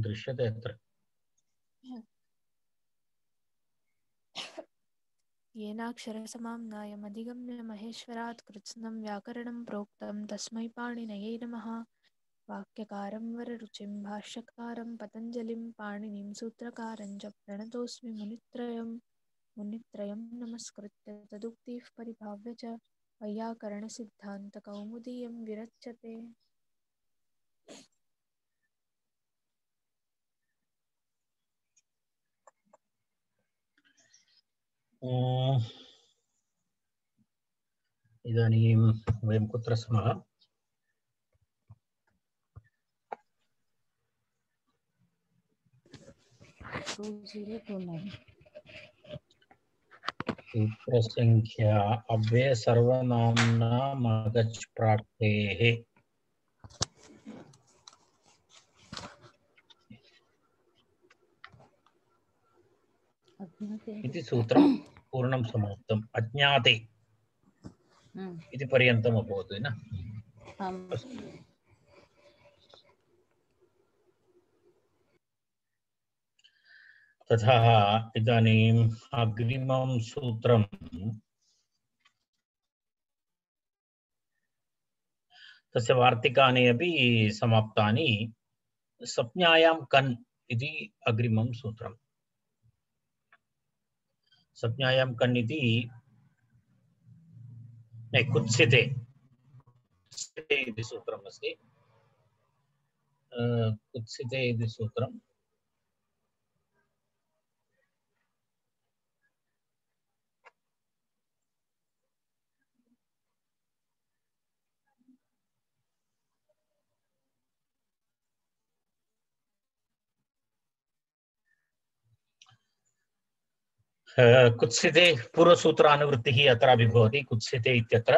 दृश्यते अत्र येनाक्षरसमाम्नायमधिगम्य महेश्वरात् कृत्स्नं व्याकरणं प्रोक्तं तस्मै पाणिनये नमः। वाक्यकारं वररुचिं भाष्यकारं पतञ्जलिं पाणिनिं सूत्रकारं च प्रणतोऽस्मि मुनित्रयं नमस्कृत्य तदुक्तिः परिभाव्य च वैयाकरणसिद्धान्तकौमुदीयं विरच्यते। इदानीं वयं कुत्र स्मः? सूत्रसंख्या अव्यय सर्वनाम्ना मगच् प्राक्तेः इति सूत्रं पूर्णं समाप्तम्। अज्ञाते इति पर्यन्तम् अभवत् न? तथा इदानीम् अग्रिमं सूत्रं तस्य वार्तिकानि अपि समाप्तानि। संज्ञायां कन् इति अग्रिमं सूत्रम्। संज्ञायां कन् इति कुत्सिते इति सूत्रम् अस्ति। कुत्सिते इति सूत्रम् कुत्सिते पूर्वसूत्रानुवृत्तिः अत्रापि भवति। कुत्सिते इत्यत्र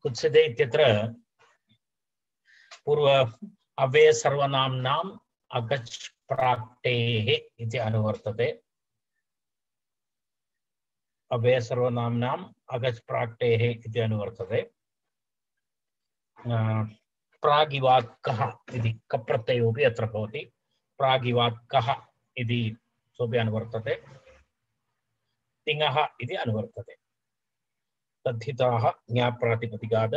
कुत्सिते इत्यत्र पूर्व अव्यय सर्वनाम्नाम् अगच् प्राक्तेः इति अनुवर्तते। अव्यय सर्वनाम्नाम् अगच् प्राक्तेः इति अनुवर्तते। प्रागिवाक्कः इति कप्रत्ययोऽपि अत्र भवति। प्रागिवाक्कः इति सोऽपि अनुवर्तते। तिङः इति अनुवर्तते। तद्धिताः ज्ञाप्रातिपदिकात्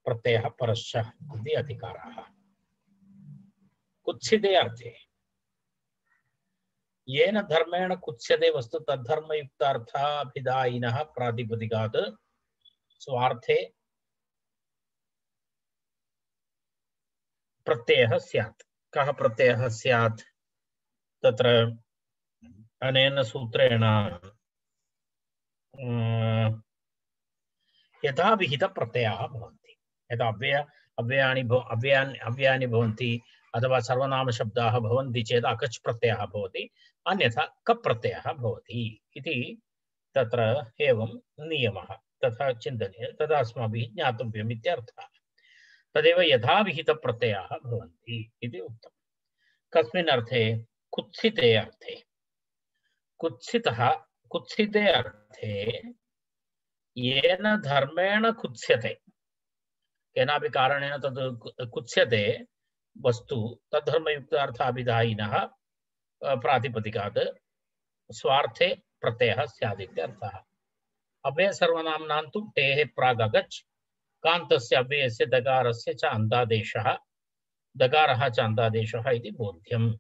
प्रत्ययः परश्च इति अधिकाराः। कुत्सिते अर्थे येन धर्मेण कुत्स्यते वस्तु तद्धर्मयुक्तार्थाभिधायिनः प्रातिपदिकात् स्वार्थे प्रत्ययः स्यात्। कः प्रत्ययः स्यात्? तत्र अनेन सूत्रेण यथा विहित प्रत्ययाः भवन्ति। यथा अव्ययानि भवन्ति अथवा सर्वनाम शब्दाः भवन्ति चेत् अकच् प्रत्ययः भवति, अन्यथा कप् प्रत्ययः भवति इति तत्र एवं नियमः। तथा चिन्तनीयः, तदा अस्माभिः ज्ञातव्यम् इत्यर्थः। तदेव यथा विहित प्रत्ययाः भवन्ति इति उक्तम्। कस्मिन् अर्थे? कुत्सिते अर्थे। कुत्सिते अर्थे येन धर्मेण कुत्स्यते, केनापि कारणेन तद् कुत्स्यते वस्तु तद्धर्मयुक्तार्थाभिधायिनः प्रातिपदिकात् स्वार्थे प्रत्ययः स्यात् इत्यर्थः। अव्यय सर्वनाम्नां तु टेः प्रागगच् कान्तस्य अव्ययस्य दकारस्य च अन्तादेशः, दकारः च अन्तादेशः इति बोध्यम्।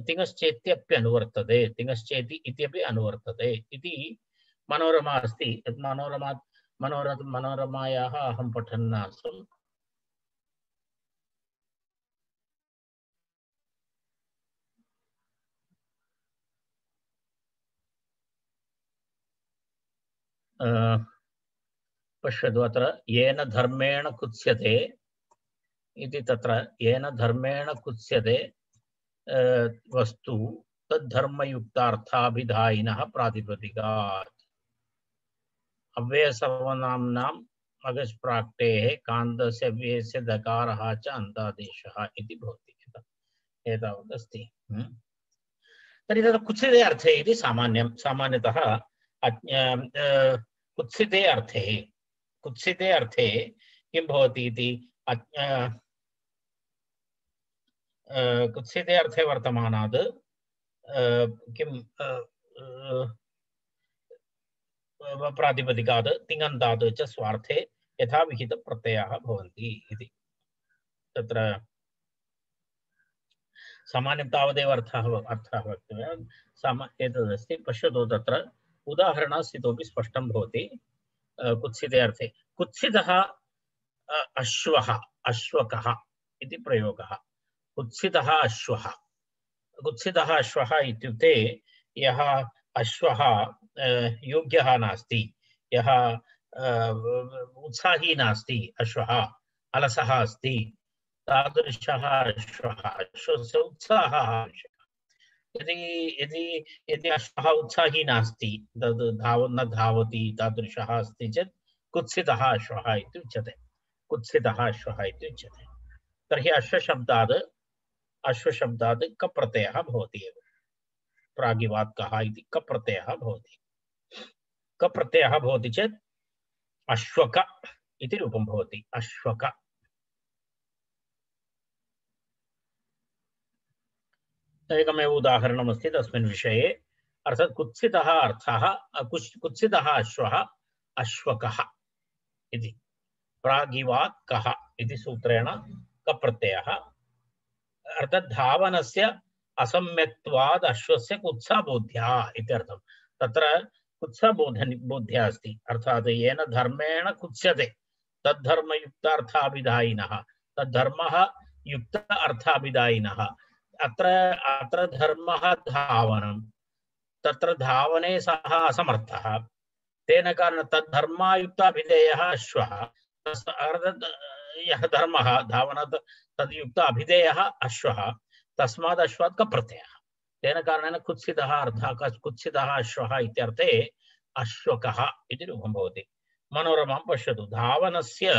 तिङश्चेत्यपि अनुवर्तते, तिङश्चेति इत्यपि अनुवर्तते इति मनोरमा अस्ति। मनोरमायाः अहं पठन् आसम्। पश्यतु अत्र येन धर्मेण कुत्स्यते इति, तत्र येन धर्मेण कुत्स्यते वस्तु तद्धर्मयुक्तार्थाभिधायिनः प्रातिपदिकात् अव्यय सर्वनाम्नाम् अगच् प्राक्तेः कान्तस्य अव्ययस्य दकारः च अन्तादेशः इति भवति। एतावत् अस्ति। तर्हि तत्र कुत्सिते अर्थे इति सामान्यतः कुत्सिते अर्थे कुत्सिते अर्थे किं भवति इति कुत्सिते अर्थे वर्तमानात् किं प्रातिपदिकात् तिङन्तात् च स्वार्थे यथा विहित प्रत्ययाः भवन्ति इति तत्र सामान्यं तावदेव अर्थः वक्तव्यः एतदस्ति पश्यतु तत्र उदाहरणास्थितोपि स्पष्टं भवति कुत्सिते अर्थे कुत्सितः अश्वः अश्वकः इति प्रयोगः कुत्सितः अश्वः इत्युक्ते यः अश्वः योग्यः नास्ति यः उत्साही नास्ति अश्वः अलसः अस्ति तादृशः अश्वः अश्वस्य उत्साहः आवश्यकः यदि अश्वः उत्साही नास्ति तद् न धावति तादृशः अस्ति चेत् कुत्सितः अश्वः इति उच्यते तर्हि अश्वशब्दात् कप्रत्ययः भवति एव प्रागिवात् कः इति कप्रत्ययः भवति कप्रत्ययः भवति चेत् अश्वक इति रूपं भवति अश्वक एकमेव उदाहरणमस्ति तस्मिन् विषये अर्थात् कुत्सितः अर्थः कुत्सितः अश्वः अश्वकः इति प्रागिवात् कः इति सूत्रेण कप्रत्ययः अर्थात् धावनस्य असम्यक्त्वाद् अश्वस्य कुत्साबोध्या इत्यर्थं तत्र कुत्साबोध्या अस्ति अर्थात् येन धर्मेण कुत्स्यते तद्धर्मयुक्तार्थाभिधायिनः तद्धर्मः युक्त अर्थाभिधायिनः अत्र धर्मः धावनं तत्र धावने सः असमर्थः तेन कारणेन तद्धर्मायुक्ताभिधेयः अश्वः यः धर्मः धावनात् तद्युक्त अभिधेयः अश्वः तस्मात् अश्वात् कप्रत्ययः तेन कारणेन कुत्सितः अर्थः कुत्सितः अश्वः इत्यर्थे अश्वकः इति रूपं भवति मनोरमां पश्यतु धावनस्य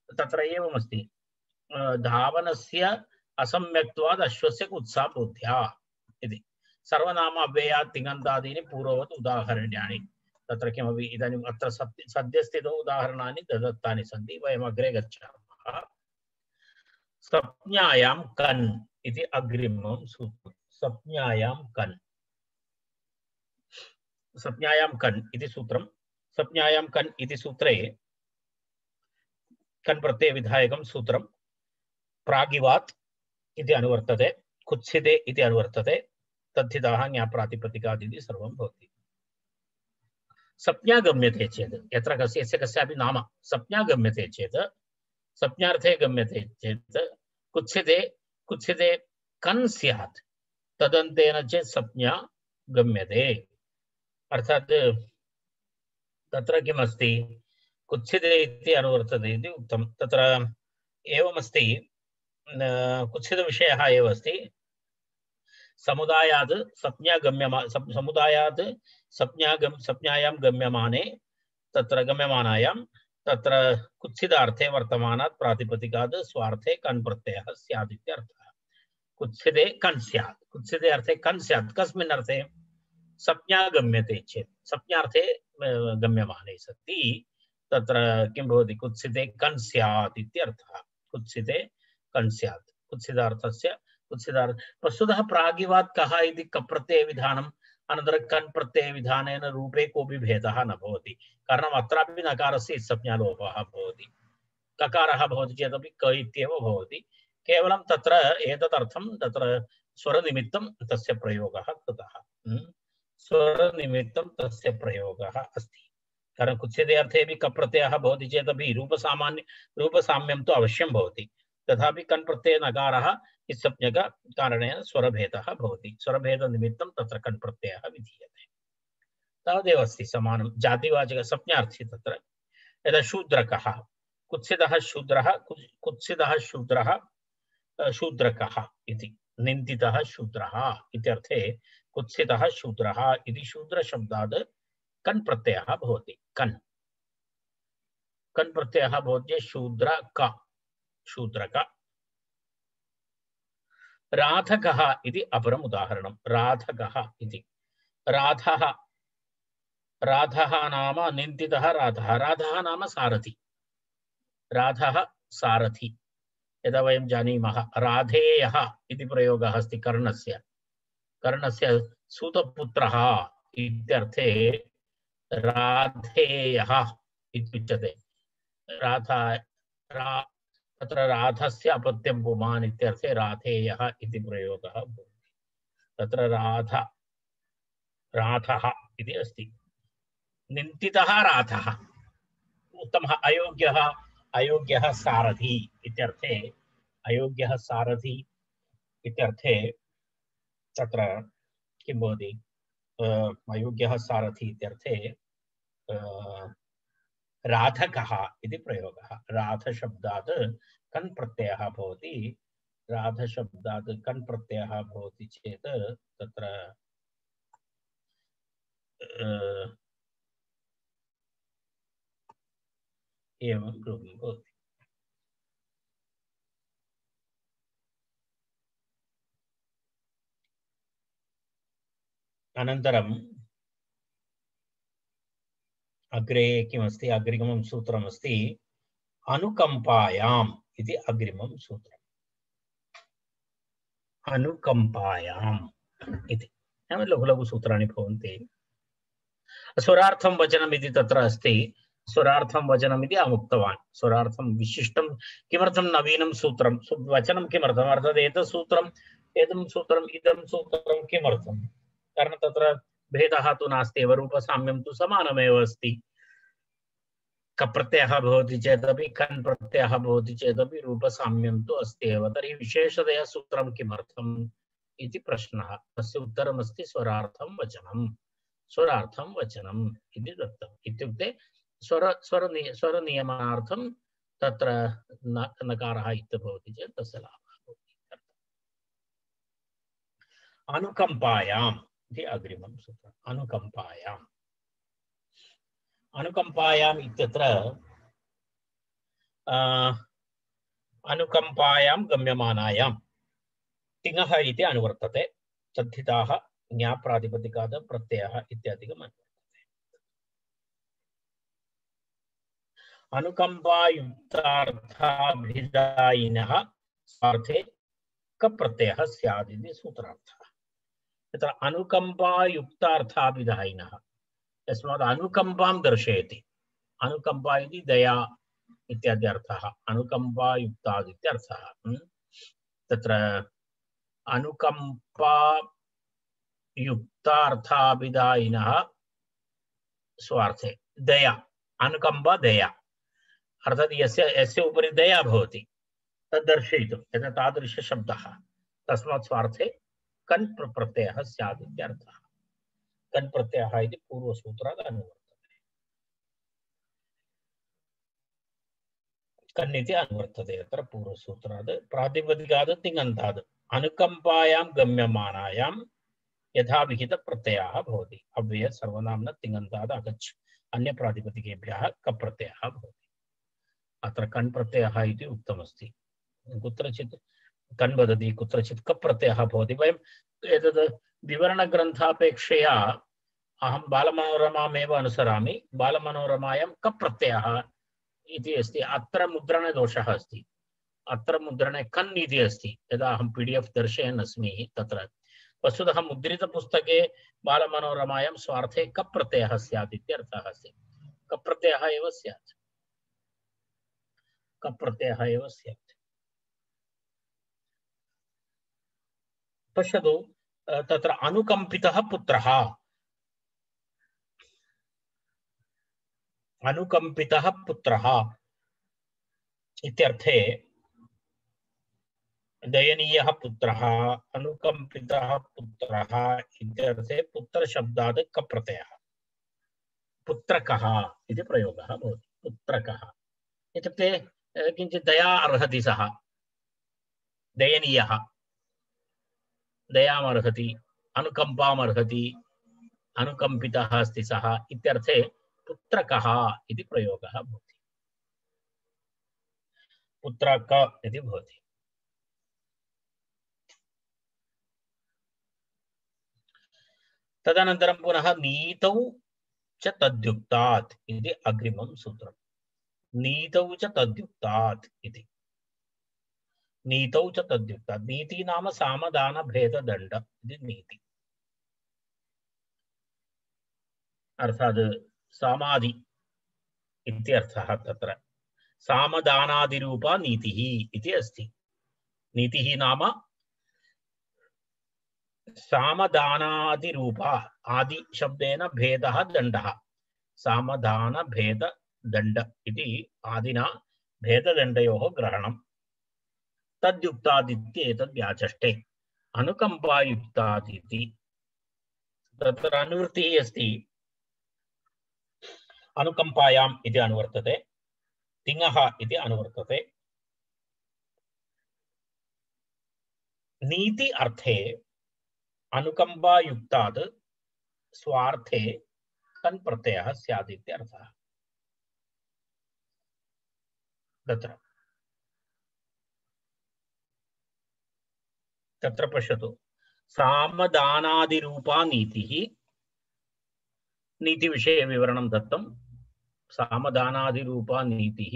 तत्र एवमस्ति धावनस्य असम्यक्त्वाद् अश्वस्य कुत्साबोध्या इति सर्वनाम अव्ययात् तिङन्तादीनि पूर्ववत् उदाहरण्यानि तत्र किमपि इदानीम् अत्र सद्यस्थितौ उदाहरणानि दत्तानि सन्ति वयम् अग्रे गच्छामः संज्ञायां कन् इति अग्रिमं सूत्रं संज्ञायां कन् इति सूत्रं संज्ञायां कन् इति सूत्रे कन् प्रत्यय विधायकं सूत्रं प्रागिवात् इति अनुवर्तते कुत्सिते इति अनुवर्तते तद्धितः ज्ञाप्रातिपदिकादिति सर्वं भवति संज्ञा गम्यते चेत् यत्र कस्यापि नाम संज्ञा गम्यते चेत् संज्ञार्थे गम्यते चेत् कुत्सिते कन् स्यात् तदन्तेन चेत् संज्ञा गम्यते अर्थात् तत्र किमस्ति कुत्सिते इति अनुवर्तते इति उक्तं तत्र एवमस्ति कुत्सितविषयः एव अस्ति समुदायात् संज्ञायां गम्यमाने तत्र गम्यमानायां तत्र कुत्सितार्थे वर्तमानात् प्रातिपदिकात् स्वार्थे कन् प्रत्ययः स्यात् इत्यर्थः कुत्सिते कन् स्यात् कुत्सिते अर्थे कन् स्यात् कस्मिन् अर्थे संज्ञा गम्यते चेत् संज्ञार्थे गम्यमाने सति तत्र किं भवति कुत्सिते कन् स्यात् इत्यर्थः कुत्सिते कन् स्यात् कुत्सितार्थस्य वस्तुतः प्रागिवात् कः इति कप्रत्यय विधानम् अनन्तरं कन् प्रत्यय विधानेन रूपे कोऽपि भेदः न भवति कारणम् अत्रापि नकारस्य संज्ञालोपः भवति ककारः भवति चेदपि क इत्येव भवति केवलं तत्र एतदर्थं तत्र स्वरनिमित्तं तस्य प्रयोगः कृतः स्वरनिमित्तं तस्य प्रयोगः अस्ति कारण कुत्सिते अर्थेपि कप्रत्ययः भवति चेदपि रूपसाम्यं तु अवश्यं भवति तथापि कन् प्रत्यय नकारः इत्संज्ञक कारणेन स्वरभेदः भवति स्वरभेदनिमित्तं तत्र कन् प्रत्ययः विधीयते तावदेव अस्ति समानं जातिवाचक संज्ञार्थी तत्र यदा शूद्रकः कुत्सितः शूद्रकः इति निन्दितः शूद्रः इत्यर्थे कुत्सितः शूद्रः इति शूद्रशब्दात् कन् प्रत्ययः भवति कन् प्रत्ययः भवति शूद्रक राधकः इति अपरम् उदाहरणं राधकः इति राधः राधः नाम निन्दितः राधः, राधः नाम सारथि, राधः सारथि। यदा वयं जानीमः राधेयः इति प्रयोगः अस्ति कर्णस्य, कर्णस्य सूतपुत्रः इत्यर्थे राधेयः इत्युच्यते। राधा तत्र राधस्य अपत्यं पुमान् इत्यर्थे राधेयः इति प्रयोगः भवति। तत्र राधः इति अस्ति, निन्दितः राधः, उत्तमः अयोग्यः, अयोग्यः सारथी इत्यर्थे, अयोग्यः सारथी इत्यर्थे तत्र किं भवति, अयोग्यः सारथी इत्यर्थे राधकः इति प्रयोगः। राधशब्दात् कन् प्रत्ययः भवति, राधशब्दात् कन् प्रत्ययः भवति चेत् तत्र एवं रूपं भवति। अनन्तरम् अग्रे किमस्ति, अग्रिमं सूत्रमस्ति अनुकम्पायाम् इति अग्रिमं सूत्रम्। अनुकम्पायाम् इति लघु लघु सूत्राणि भवन्ति। स्वरार्थं वचनम् इति तत्र अस्ति, स्वरार्थं वचनम् इति अहम् उक्तवान्। स्वरार्थं विशिष्टं किमर्थं नवीनं सूत्रं, वचनं किमर्थम्, अर्थात् एतत् सूत्रम् एतं सूत्रम् इदं सूत्रं किमर्थं, कारणं तत्र भेदः तु नास्ति एव, रूपसाम्यं तु समानमेव अस्ति। कप्रत्ययः भवति चेदपि कन् प्रत्ययः भवति चेदपि रूपसाम्यं तु अस्ति एव। तर्हि विशेषतया सूत्रं किमर्थम् इति प्रश्नः। तस्य उत्तरमस्ति स्वरार्थं वचनं, स्वरार्थं वचनम् इति दत्तम्। इत्युक्ते स्वरनियमनार्थं तत्र नकारः इति भवति चेत् तस्य लाभः भवति। अनुकम्पायाम् इति अग्रिमं सूत्रम्। अनुकम्पायाम्, अनुकम्पायाम् इत्यत्र अनुकम्पायां गम्यमानायां तिङः इति अनुवर्तते। तद्धिताः ज्ञाप्रातिपदिकात् प्रत्ययः इत्यादिकम् अनुवर्तते। अनुकम्पायुक्तार्थाभिधायिनः स्वार्थे कप्रत्ययः स्यात् इति सूत्रार्थः। तत्र अनुकम्पायुक्तार्थाभिधायिनः तस्मात् अनुकम्पां दर्शयति। अनुकम्पा इति दया इत्यादि अर्थः, अनुकम्पायुक्तात् इत्यर्थः। तत्र अनुकम्पायुक्तार्थाभिधायिनः स्वार्थे दया, अनुकम्पा दया, अर्थात् यस्य उपरि दया भवति तद् दर्शयितुं यदा तादृशशब्दः, तस्मात् स्वार्थे कन् प्रत्ययः स्यात् इत्यर्थः। कन् प्रत्ययः इति पूर्वसूत्रात् अनुवर्तते, कन् इति अनुवर्तते अत्र पूर्वसूत्रात्। प्रातिपदिकात् तिङन्तात् अनुकम्पायां गम्यमानायां यथाविहित प्रत्ययः भवति। अव्यय सर्वनाम्न तिङन्तात् अगच्छ अन्यप्रातिपदिकेभ्यः कप्रत्ययः भवति। अत्र कन् प्रत्ययः इति उक्तमस्ति। कुत्रचित् कन् वदति, कुत्रचित् कप्रत्ययः भवति। वयम् एतद् विवरणग्रन्थापेक्षया अहं बालमनोरमामेव अनुसरामि। बालमनोरमायां कप्रत्ययः इति अस्ति, अत्र मुद्रणदोषः अस्ति। अत्र मुद्रणे कन् इति अस्ति। यदा अहं PDF दर्शयन् अस्मि तत्र वस्तुतः मुद्रितपुस्तके बालमनोरमायां स्वार्थे कप्रत्ययः स्यात् इत्यर्थः अस्ति। कप्रत्ययः एव स्यात्, कप्रत्ययः एव स्यात्। पश्यतु, तत्र अनुकम्पितः पुत्रः, अनुकम्पितः पुत्रः इत्यर्थे दयनीयः पुत्रः, अनुकम्पितः पुत्रः इत्यर्थे पुत्रशब्दात् कप्रत्ययः, पुत्रकः इति प्रयोगः भवति। पुत्रकः इत्युक्ते किञ्चित् दया अर्हति सः, दयनीयः, दयाम् अर्हति, अनुकम्पाम् अर्हति, अनुकम्पितः अस्ति सः इत्यर्थे पुत्रकः इति प्रयोगः भवति। पुत्रक इति भवति। तदनन्तरं पुनः नीतौ च तद्युक्तात् इति अग्रिमं सूत्रम्। नीतौ च तद्युक्तात् इति। नीतौ च तद्युक्तात्। नीति नाम सामदान भेद दंड इति नीति। अर्थात् सामादि इत्यर्थः तत्र। सामदानादिरूपा नीतिः इति अस्ति। नीतिः नाम सामदानादिरूपा। आदि शब्देन भेदः दण्डः। सामदान भेद दण्ड इति आदिना भेददण्डयोः ग्रहणम्। तद्युक्तादित्येतद् व्याचष्टे। अनुकम्पायुक्तादिति तत्र अनुवृत्तिः अस्ति। अनुकम्पायाम् इति अनुवर्तते। तिङः इति अनुवर्तते। नीति अर्थे अनुकम्पायुक्तात् स्वार्थे कन् प्रत्ययः स्यात् इत्यर्थः। तत्र पश्यतु। सामदानादिरूपा नीतिः। नीतिविषये विवरणं दत्तं। सामदानादिरूपा नीतिः।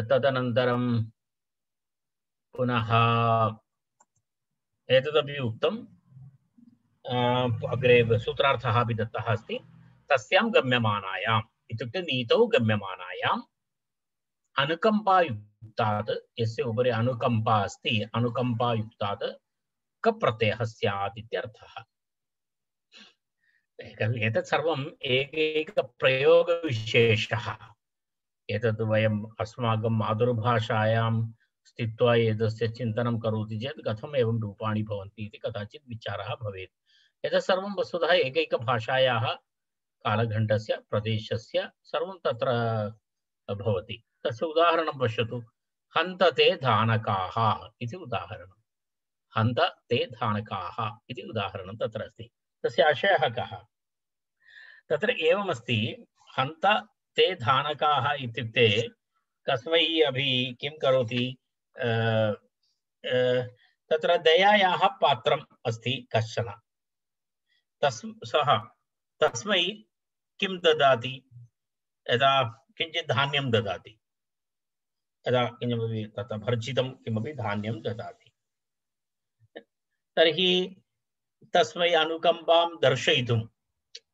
तदनन्तरं पुनः एतदपि उक्तम्। अग्रे सूत्रार्थः अपि दत्तः अस्ति। तस्यां गम्यमानायाम् इत्युक्ते नीतौ गम्यमानायाम् अनुकम्पायुक्तात् यस्य उपरि अनुकम्पा अस्ति अनुकम्पायुक्तात् कप्रत्ययः स्यात् इत्यर्थः। एतत् सर्वम् एकैकप्रयोगविशेषः। एतत् वयम् अस्माकं मातृभाषायां स्थित्वा एतस्य चिन्तनं करोति चेत् कथम् एवं रूपाणि भवन्ति इति कदाचित् विचारः भवेत्। एतत् सर्वं वस्तुतः एकैकभाषायाः कालखण्डस्य प्रदेशस्य सर्वं तत्र भवति। तस्य उदाहरणं पश्यतु। हन्तते धानकाः इति उदाहरणं। हन्तते धानकाः इति उदाहरणं तत्र अस्ति। तस्य आशयः कः? तत्र एवमस्ति। हन्तते धानकाः इत्युक्ते कस्मै अपि किं करोति? तत्र दयायाः पात्रम् अस्ति कश्चन। सः तस्मै किं ददाति? यदा किञ्चित् धान्यं ददाति। यदा किमपि तत्र भर्जितं किमपि धान्यं ददाति तर्हि तस्मै अनुकम्पां दर्शयितुं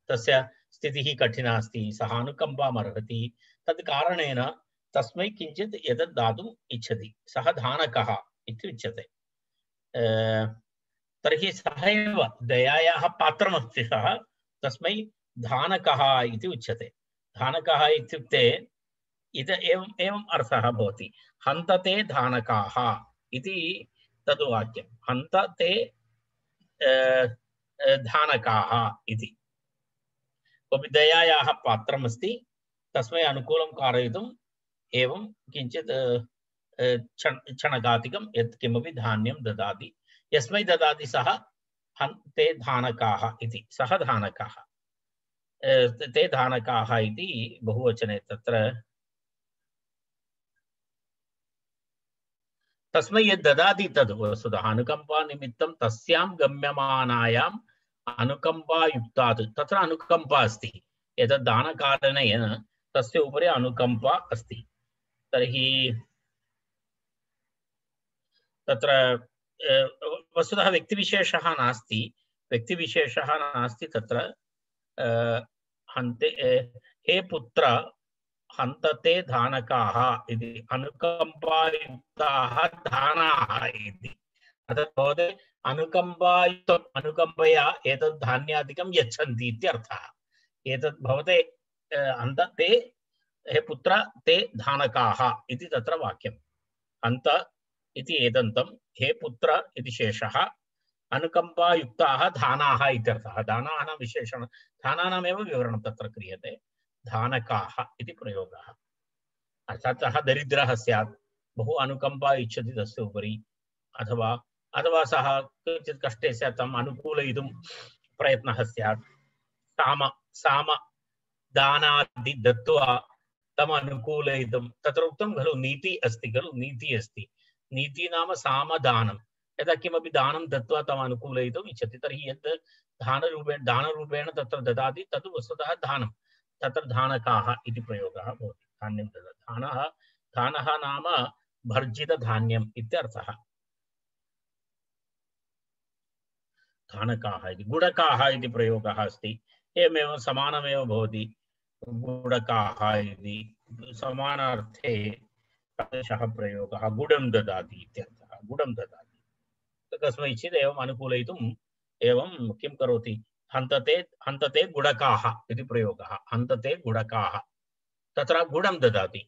तस्य स्थितिः कठिना अस्ति। सः अनुकम्पाम् अर्हति। तद् कारणेन तस्मै किञ्चित् एतत् दातुम् इच्छति। सः धानकः इति उच्यते। तर्हि सः एव दयायाः पात्रमस्ति। सः तस्मै धानकः इति उच्यते। धानकः इत्युक्ते एवम् अर्थः भवति। हन्तते धानकाः इति तद् वाक्यं। हन्तते धानकाः इति। कोऽपि दयायाः पात्रमस्ति। तस्मै अनुकूलं कारयितुम् एवं किञ्चित् क्षणकादिकं यत् किमपि धान्यं ददाति। यस्मै ददाति सः ते धानकाः इति। सः धानकः। ते धानकाः इति बहुवचने तत्र तस्मै यद् ददाति तद् वस्तुतः अनुकम्पानिमित्तं तस्यां गम्यमानायाम् अनुकम्पायुक्तात्। तत्र अनुकम्पा अस्ति। एतद् दानकारणेन तस्य उपरि अनुकम्पा अस्ति। तर्हि तत्र वस्तुतः व्यक्तिविशेषः नास्ति। व्यक्तिविशेषः नास्ति तत्र। हन्ते हे पुत्र हन्तते धानकाः इति अनुकम्पायुक्ताः धानाः इति। अर्थात् भवते अनुकम्पया एतद् धान्यादिकं यच्छन्ति इत्यर्थः। एतद् भवते हन्तते हे पुत्र ते धानकाः इति तत्र वाक्यम्। हन्त इति एदन्तं, हे पुत्र इति शेषः, अनुकम्पायुक्ताः धानाः इत्यर्थः। धानानां विशेषण धानानामेव विवरणं तत्र क्रियते। धानकाः इति प्रयोगः। अर्थात् सः दरिद्रः स्यात्, बहु अनुकम्पा इच्छति तस्य उपरि, अथवा सः किञ्चित् कष्टे स्यात्, तम् अनुकूलयितुं प्रयत्नः स्यात्। साम दानादि दत्त्वा तम् अनुकूलयितुं, तत्र उक्तं खलु नीति अस्ति खलु, नीति अस्ति। नीति नाम सामदानं। यदा किमपि दानं दत्त्वा तम् अनुकूलयितुम् इच्छति, तर्हि यत् दानरूपेण तत्र ददाति तद् वस्तुतः दानं तत्र धानकाः इति प्रयोगः भवति धान्यं ददाति धानः नाम भर्जितधान्यम् इत्यर्थः धानकाः इति गुडकाः इति प्रयोगः अस्ति एवमेव समानमेव भवति गुडकाः इति समानार्थे तादृशः प्रयोगः गुडं ददाति इत्यर्थः गुडं ददाति कस्मैचित् एवम् अनुकूलयितुम् एवं किं करोति हन्तते गुडकाः इति प्रयोगः हन्तते गुडकाः तत्र गुडं ददाति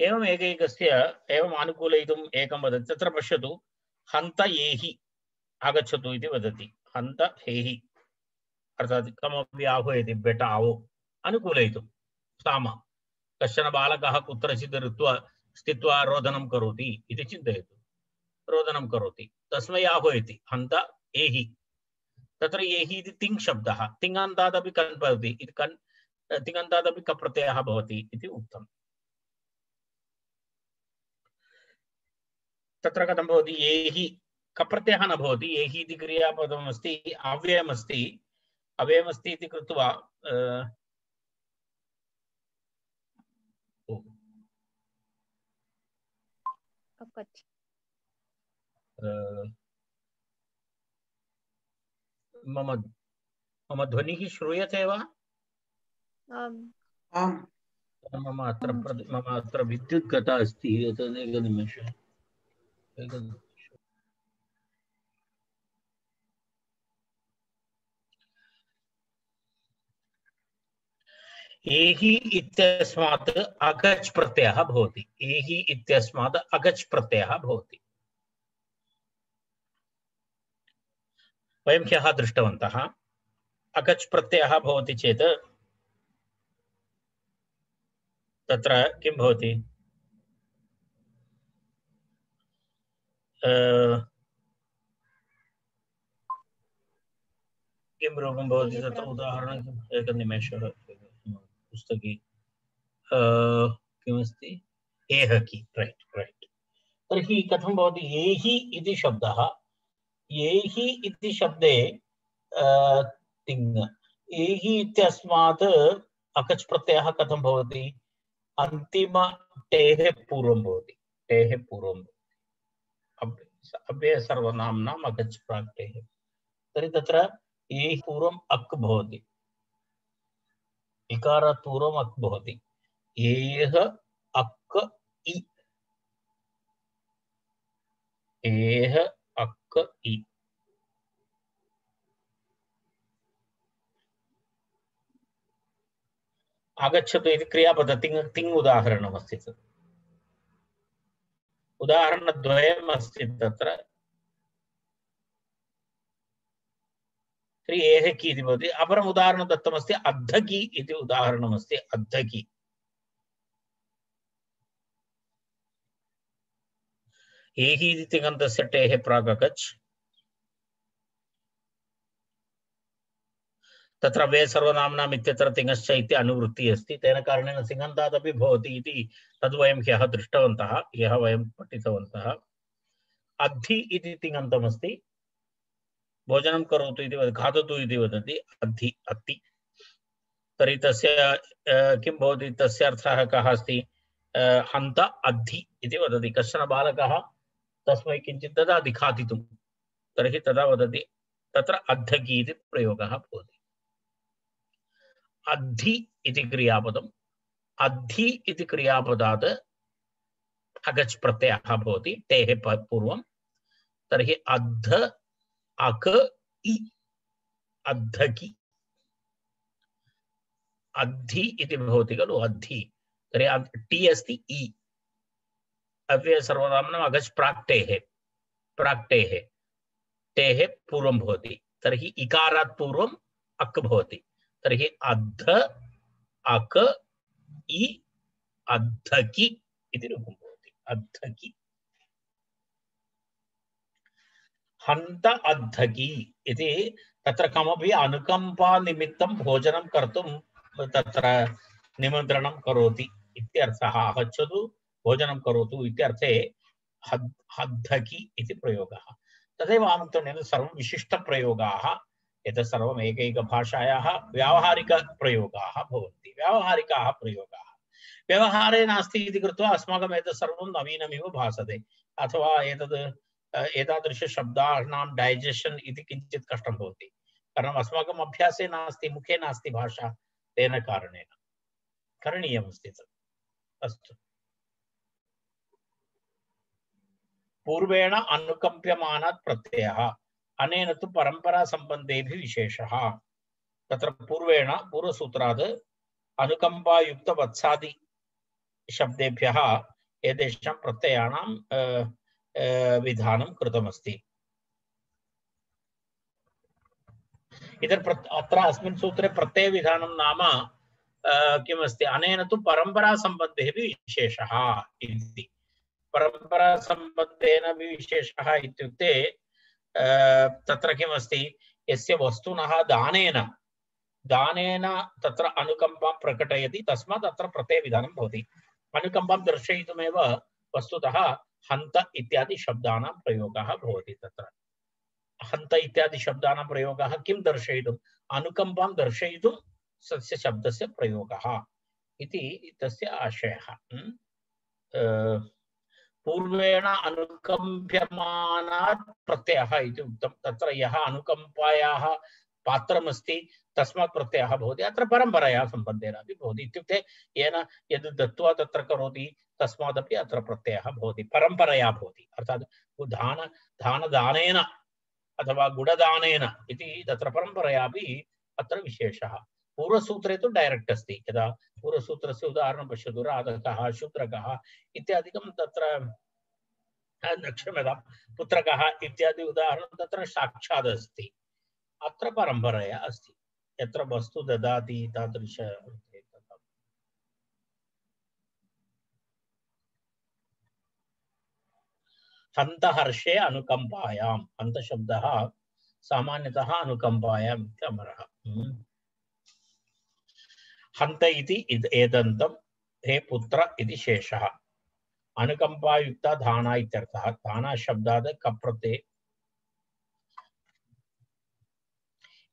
एवम् एकैकस्य एवम् अनुकूलयितुम् एकं वदति तत्र पश्यतु हन्त एहि आगच्छतु इति वदति हन्त हेहि अर्थात् कमपि आह्वयति बेटा आवो अनुकूलयितुं साम कश्चन बालकः कुत्रचित् स्थित्वा रोदनं करोति इति चिन्तयतु रोदनं करोति तस्मै आह्वयति हन्त एहि तत्र एहि इति तिङ् शब्दः तिङन्तादपि कन् भवति इति तिङन्तादपि कप्रत्ययः भवति इति उक्तम् तत्र कथं भवति एहि कप्रत्ययः न भवति एहि इति क्रियापदमस्ति अव्ययमस्ति अव्ययमस्ति इति कृत्वा मम ध्वनिः श्रूयते वा मम अत्र विद्युत् गता अस्ति एकनिमेषः एहि इत्यस्मात् अगच् प्रत्ययः भवति एहि इत्यस्मात् अगच् प्रत्ययः भवति वयं ह्यः दृष्टवन्तः अगच् प्रत्ययः भवति चेत् तत्र किं भवति किं रूपं भवति तत्र उदाहरणम् एकनिमेषः पुस्तके किमस्ति एहकि रैट् रैट् तर्हि कथं भवति एहि इति शब्दः एहि इति शब्दे तिङ् एहि इत्यस्मात् अकच् प्रत्ययः कथं भवति अन्तिम टेः पूर्वं भवति टेः पूर्वं अव्यय सर्वनाम्नाम् अकच् प्राक् टेः तर्हि तत्र एहि पूर्वम् अक् भवति इकारात् पूर्वम् अक् भवति एह अक् इ एह अक् इ आगच्छतु इति क्रियापद तिङ् उदाहरणमस्ति तत् उदाहरणद्वयमस्ति तत्र एहकि इति भवति अपरम् उदाहरणं दत्तमस्ति अद्धकि इति उदाहरणमस्ति अद्धकि एहि इति तिङन्तस्य टेः प्राक् अकच् तत्र वे सर्वनाम्नाम् इत्यत्र तिङश्च इति अनुवृत्तिः अस्ति तेन कारणेन तिङन्तादपि भवति इति तद् वयं ह्यः दृष्टवन्तः ह्यः वयं पठितवन्तः अद्धि इति तिङन्तमस्ति भोजनं करोतु इति खादतु इति वदति अद्धि अत्ति तर्हि तस्य किं भवति तस्य अर्थः कः अस्ति हन्त अद्धि इति वदति कश्चन बालकः तस्मै किञ्चित् ददाति खादितुं तर्हि तदा वदति तत्र अद्धकि इति प्रयोगः भवति अद्धि इति क्रियापदम् अद्धि इति क्रियापदात् अगच् प्रत्ययः भवति टेः पूर्वं तर्हि अद्ध अक इ अद्धकि अद्धि इति भवति खलु अद्धि तर्हि टी अस्ति इ अव्यय सर्वनाम्नाम् अगच् प्राक् टेः टेः पूर्वं भवति तर्हि इकारात् पूर्वम् अक् भवति तर्हि अद्ध अक इ अद्धकि इति रूपं भवति अद्धकि हन्त अद्धकि इति तत्र कमपि अनुकम्पा निमित्तं भोजनं कर्तुं तत्र निमन्त्रणं करोति इत्यर्थः आगच्छतु भोजनं करोतु इत्यर्थे हद्धकि इति प्रयोगः तदेव अहमुक्तवान् सर्वं विशिष्टप्रयोगाः एतत् सर्वम् एकैकभाषायाः व्यावहारिकप्रयोगाः भवन्ति व्यावहारिकाः प्रयोगाः व्यवहारे नास्ति इति कृत्वा अस्माकम् एतत् सर्वं नवीनमिव भासते अथवा एतद् एतादृशशब्दानां डैजेशन् इति किञ्चित् कष्टं भवति कारणम् अस्माकम् अभ्यासे नास्ति मुखे नास्ति भाषा तेन कारणेन करणीयमस्ति तत् अस्तु पूर्वेण अनुकम्प्यमानात् प्रत्ययः अनेन तु परम्परा सम्बन्धेभिः विशेषः तत्र पूर्वेण पूर्वसूत्रात् अनुकम्पायुक्त वत्सादि शब्देभ्यः एतेषां प्रत्ययानां विधानं कृतमस्ति अत्र अस्मिन् सूत्रे प्रत्ययविधानं नाम किमस्ति अनेन तु परम्परा सम्बन्धेः विशेषः इति परम्परा सम्बन्धेन विशेषः इत्युक्ते तत्र किमस्ति यस्य वस्तुनः दानेन तत्र अनुकम्पां प्रकटयति तस्मात् अत्र प्रत्ययविधानं भवति अनुकम्पां दर्शयितुमेव वस्तुतः हन्त इत्यादि शब्दानां प्रयोगः भवति तत्र हन्त इत्यादि शब्दानां प्रयोगः किं दर्शयितुम् अनुकम्पां दर्शयितुं तस्य शब्दस्य प्रयोगः इति तस्य आशयः पूर्वेण अनुकम्प्यमानात् प्रत्ययः इति उक्तं तत्र यः अनुकम्पायाः पात्रमस्ति तस्मात् प्रत्ययः भवति अत्र परम्परया सम्बन्धेन अपि भवति इत्युक्ते येन यद् दत्त्वा तत्र करोति तस्मादपि अत्र प्रत्ययः भवति परम्परया भवति अर्थात् दानेन अथवा गुडदानेन इति तत्र परम्परयापि अत्र विशेषः पूर्वसूत्रे तु डैरेक्ट् अस्ति यदा पूर्वसूत्रस्य उदाहरणं पश्यतु राधकः शूद्रकः इत्यादिकं तत्र क्षम्यतां पुत्रकः इत्यादि उदाहरणं तत्र साक्षात् अस्ति अत्र परम्परया अस्ति यत्र वस्तु ददाति तादृश हन्तहर्षे अनुकम्पायाम् हन्तशब्दः सामान्यतः अनुकम्पायाम् इत्यमरः हन्त इति एदन्तं हे पुत्र इति शेषः अनुकम्पायुक्ता धाना इत्यर्थः धाना शब्दात् कप्रत्यये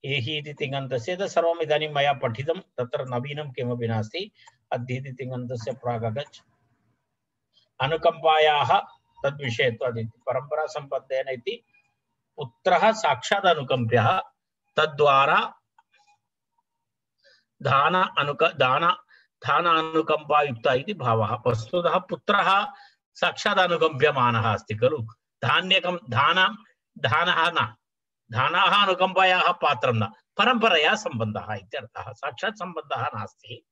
एहि इति तिङन्तस्य तत् सर्वम् इदानीं मया पठितं तत्र नवीनं किमपि नास्ति अद्येति तिङन्तस्य प्रागगच्छ अनुकम्पायाः तद्विषयत्वात् परम्परा सम्बन्धेन इति पुत्रः साक्षात् अनुकम्प्यः तद्वारा धानानुकम्पायुक्ता इति भावः वस्तुतः पुत्रः साक्षात् अनुकम्प्यमानः अस्ति खलु धानाः अनुकम्पायाः पात्रं न परम्परया सम्बन्धः इत्यर्थः साक्षात् सम्बन्धः नास्ति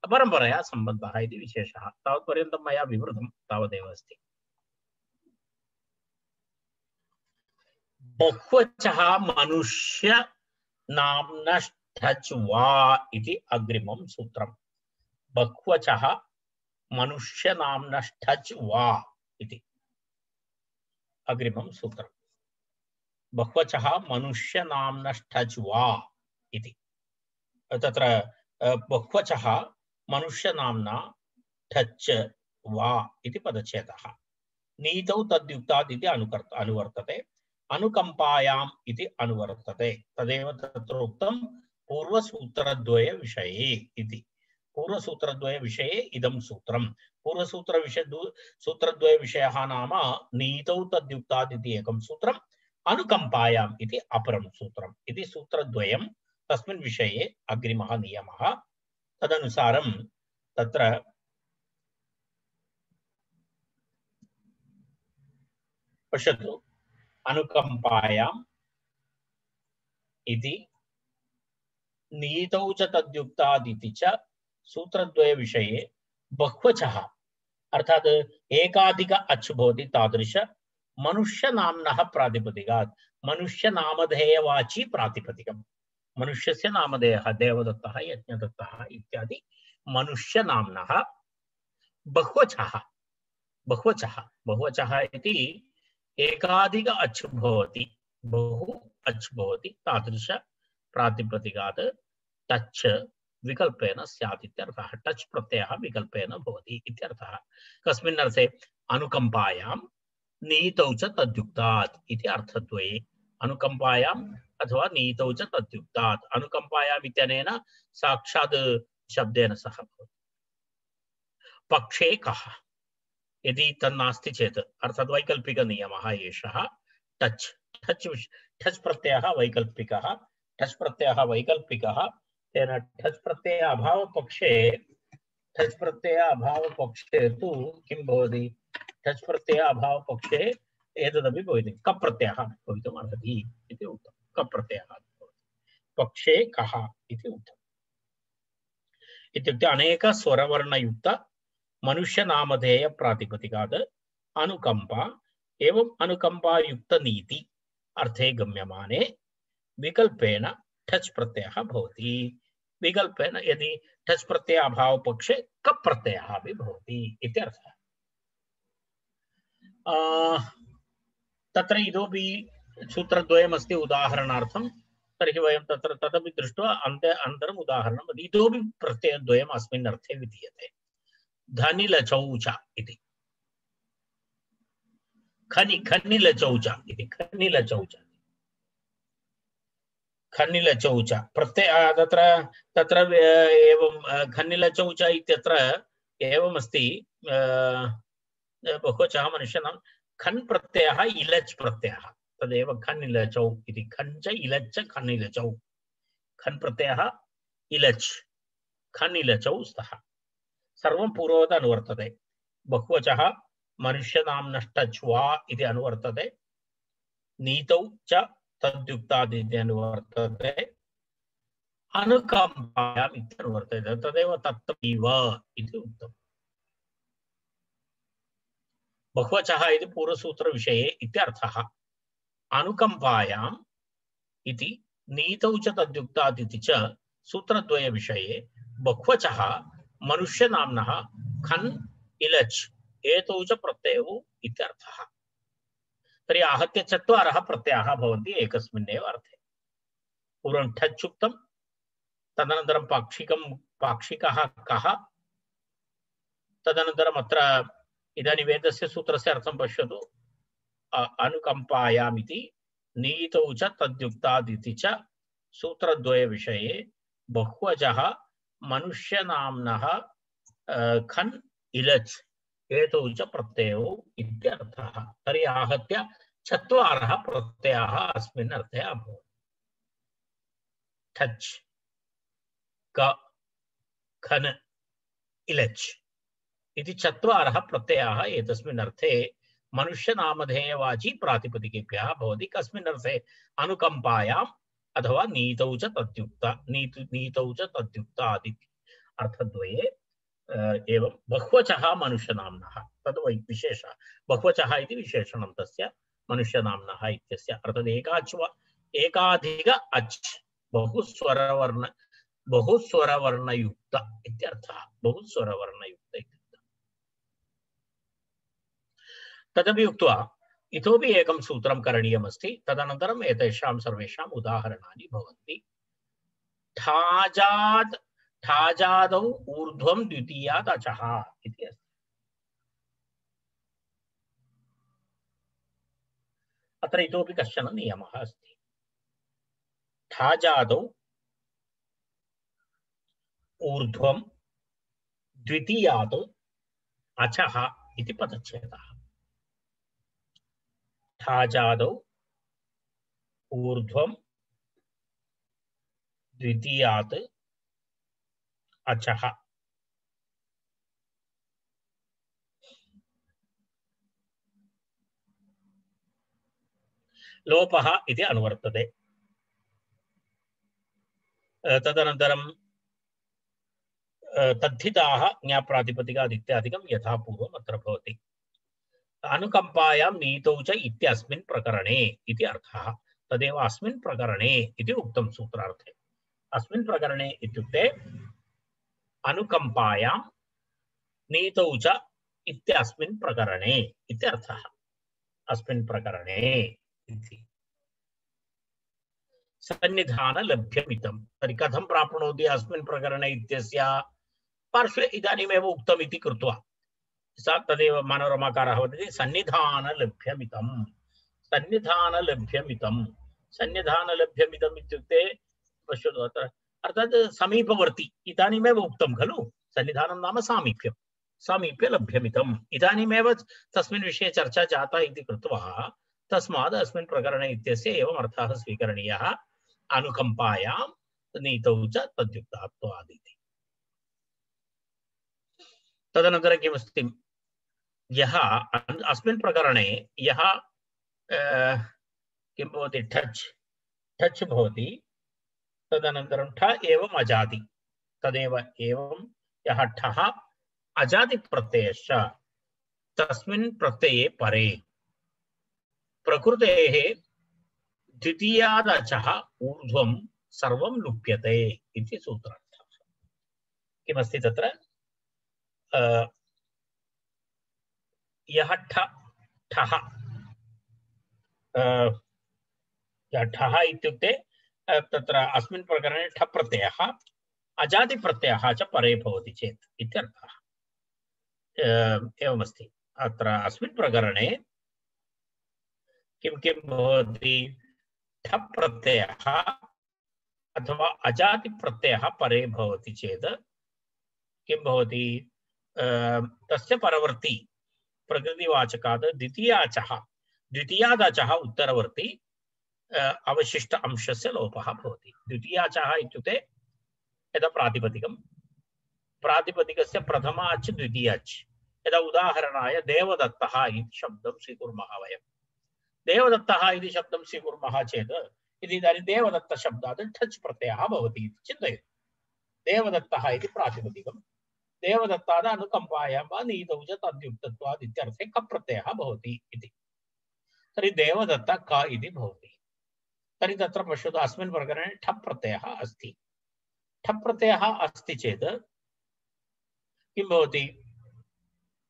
परम्परया सम्बन्धः इति विशेषः तावत्पर्यन्तं मया विवृतं तावदेव अस्ति बहुवचः मनुष्य नाम्नष्ठच् वा इति अग्रिमं सूत्रम् बहुवचः मनुष्य नाम्नष्ठच् वा इति अग्रिमं सूत्रम् बहुवचः मनुष्य नाम्नष्ठच् वा इति तत्र बहुवचः मनुष्य नाम्ना ठच् वा इति पदच्छेदः नीतौ तद्युक्तात् इति अनुवर्तते अनुकम्पायाम् इति अनुवर्तते तदेव तत्र उक्तं पूर्वसूत्रद्वय विषये इति पूर्वसूत्रद्वय विषये इदं सूत्रं सूत्रद्वय विषयः नाम नीतौ तद्युक्तात् इति एकं सूत्रम् अनुकम्पायाम् इति अपरं सूत्रम् इति सूत्रद्वयं तस्मिन् विषये अग्रिमः नियमः तदनुसारं तत्र पश्यतु अनुकम्पायाम् इति नीतौ च तद्युक्तात् इति च सूत्रद्वय विषये बहुवचः अर्थात् एकाधिक अच् भवति तादृश मनुष्यनाम्नः प्रातिपदिकात् मनुष्यनामधेयवाची प्रातिपदिकम् मनुष्यस्य नामधेयः देवदत्तः यज्ञदत्तः इत्यादि मनुष्यनाम्नः बहुवचः इति एकाधिक अच् भवति बहु अच् भवति तादृश प्रातिपदिकात् टच् विकल्पेन स्यात् इत्यर्थः टच् प्रत्ययः विकल्पेन भवति इत्यर्थः कस्मिन् अर्थे अनुकम्पायाम् नीतौ च तद्युक्तात् इति अर्थद्वये अनुकम्पायाम् अथवा नीतौ च तद्युक्तात् अनुकम्पायाम् इत्यनेन साक्षात् शब्देन सह भवति। पक्षे कः यदि तन्नास्ति चेत् अर्थात् वैकल्पिकनियमः एषः टच् टच् ठच् प्रत्ययः वैकल्पिकः ठच् प्रत्ययः वैकल्पिकः तेन ठच् प्रत्यय अभावपक्षे तु किं भवति ठच् प्रत्यय अभावपक्षे एतदपि भवति कप् प्रत्ययः भवितुम् अर्हति इति उक्तं कप् प्रत्ययः पक्षे कः इति उक्तम् इत्युक्ते अनेक स्वरवर्णयुक्त मनुष्यनामधेय प्रातिपदिकात् अनुकंपा एवं अनुकंपायुक्त नीति अर्थे गम्यमाने विकल्पेन ठच् प्रत्ययः भवति। विकल्पेन यदि ठच् प्रत्यय अभाव पक्षे कप् प्रत्ययः अपि भवति इत्यर्थः। तत्र इतोपि सूत्रद्वयमस्ति उदाहरणार्थं, तर्हि वयं तत्र तदपि दृष्ट्वा अनन्तरम् उदाहरणम् इतोपि प्रत्ययद्वयम् अस्मिन् अर्थे विधीयते। धनिलचौ च इति खनिलचौ च इति खनिलचौ च प्रत्यय तत्र एवं खनिलचौ च इत्यत्र एवमस्ति बहुवचः मनुष्याणां खन् प्रत्ययः इलच् प्रत्ययः तदेव खनिलचौ इति खञ्च इलच्च खनिलचौ खन् प्रत्ययः इलच् खनिलचौ स्तः सर्वं पूर्ववत् अनुवर्तते। बहुवचः मनुष्यनाम्नष्टच्वा इति अनुवर्तते। नीतौ च तद्युक्तात् इति अनुवर्तते। अनुकम्पायाम् इति अनुवर्तते। तदेव तत्रैव इति उक्तम्। बहुवचः इति पूर्वसूत्रविषये इत्यर्थः। अनुकम्पायाम् इति नीतौ च तद्युक्तात् इति च सूत्रद्वयविषये बहुवचः मनुष्यनाम्नः खन् इलच् एतौ च प्रत्ययौ इत्यर्थः। तर्हि आहत्य चत्वारः प्रत्ययाः भवन्ति एकस्मिन्नेव अर्थे। पूर्वं ठच् उक्तं, तदनन्तरं पाक्षिकः कः, तदनन्तरम् अत्र इदानीं वेदस्य सूत्रस्य अर्थं पश्यतु। अनुकम्पायाम् इति नीतौ च तद्युक्तात् इति च सूत्रद्वयविषये बहुवचः मनुष्यनाम्नः खन् इलच् एतौ च प्रत्ययौ इत्यर्थः। तर्हि आहत्य चत्वारः प्रत्ययाः अस्मिन् अर्थे अभवन्। ठच् क खन् इलच् इति चत्वारः प्रत्ययाः एतस्मिन् अर्थे मनुष्यनामधेयवाची प्रातिपदिकेभ्यः भवति। कस्मिन् अर्थे? अनुकम्पायाम् अथवा नीतौ च तद्युक्तात् इति अर्थद्वये एवं बहुवचः मनुष्यनाम्नः तद् विशेषः। बहुवचः इति विशेषणं तस्य मनुष्यनाम्नः इत्यस्य अर्थात् एकाधिक अच् बहुस्वरवर्णयुक्त इत्यर्थः। बहुस्वरवर्णयुक्त इत्यर्थः। तदपि उक्त्वा इतोपि एकं सूत्रं करणीयमस्ति। तदनन्तरम् एतेषां सर्वेषाम् उदाहरणानि भवन्ति। ठाजादौ ऊर्ध्वं द्वितीयात् अचः इति अस्ति। अत्र इतोपि कश्चन नियमः अस्ति। ठाजादौ ऊर्ध्वं द्वितीयात् अचः इति पदच्छेदः। ठाजादौ ऊर्ध्वं द्वितीयात् अचः। लोपः इति अनुवर्तते। तदनन्तरं तद्धिताः ज्ञाप्रातिपदिकात् इत्यादिकं यथा पूर्वम् अत्र भवति। अनुकम्पायां नीतौ च इत्यस्मिन् प्रकरणे इति अर्थः। तदेव अस्मिन् प्रकरणे इति उक्तं सूत्रार्थे। अस्मिन् प्रकरणे इत्युक्ते अनुकम्पायां नीतौ च इत्यस्मिन् प्रकरणे इत्यर्थः। अस्मिन् प्रकरणे इति सन्निधानलभ्यमिदं। तर्हि कथं प्राप्नोति अस्मिन् प्रकरणे इत्यस्य पार्श्वे इदानीमेव उक्तम् इति कृत्वा सा तदेव मनोरमाकारः वदति सन्निधानलभ्यमिदं सन्निधानलभ्यमिदं सन्निधानलभ्यमिदम् इत्युक्ते पश्यतु अत्र अर्थात् समीपवर्ती इदानीमेव उक्तं खलु सन्निधानं नाम सामीप्यं सामीप्यलभ्यमिदम् इदानीमेव तस्मिन् विषये चर्चा जाता इति कृत्वा तस्मात् अस्मिन् प्रकरणे इत्यस्य एवम् अर्थः स्वीकरणीयः अनुकम्पायां नीतौ च तद्युक्तात्वात् इति। तदनन्तरं किमस्ति यः अस्मिन् प्रकरणे यः किं भवति ठच् ठच् भवति तदनन्तरं ठ एवम् अजाति तदेव एवं यः ठः अजातिप्रत्ययश्च तस्मिन् प्रत्यये परे प्रकृतेः द्वितीयादचः ऊर्ध्वं सर्वं लुप्यते इति सूत्रार्थः। किमस्ति तत्र यः ठः ठः इत्युक्ते तत्र अस्मिन् प्रकरणे ठ प्रत्ययः अजातिप्रत्ययः च परे भवति चेत् इत्यर्थः। एवमस्ति अत्र अस्मिन् प्रकरणे किं किं भवति ठ प्रत्ययः अथवा अजातिप्रत्ययः परे भवति चेत् किं भवति तस्य परवर्ती प्रकृतिवाचकात् द्वितीयादचः उत्तरवर्ती अवशिष्ट अंशस्य लोपः भवति। द्वितीयाचः इत्युक्ते यदा प्रातिपदिकस्य प्रथमा अच् द्वितीया अच् यदा उदाहरणाय देवदत्तः इति शब्दं स्वीकुर्मः वयं देवदत्तः इति शब्दं स्वीकुर्मः चेत् इदानीं देवदत्तशब्दात् ठच् प्रत्ययः भवति इति चिन्तयतु। देवदत्तः इति प्रातिपदिकं देवदत्ताद अनुकम्पायां वा नीतौ च तद्युक्तत्वात् इत्यर्थे क प्रत्ययः भवति इति। तर्हि देवदत्त क इति भवति। तर्हि तत्र पश्यतु अस्मिन् प्रकरणे ठप् प्रत्ययः अस्ति। ठप् प्रत्ययः अस्ति चेत् किं भवति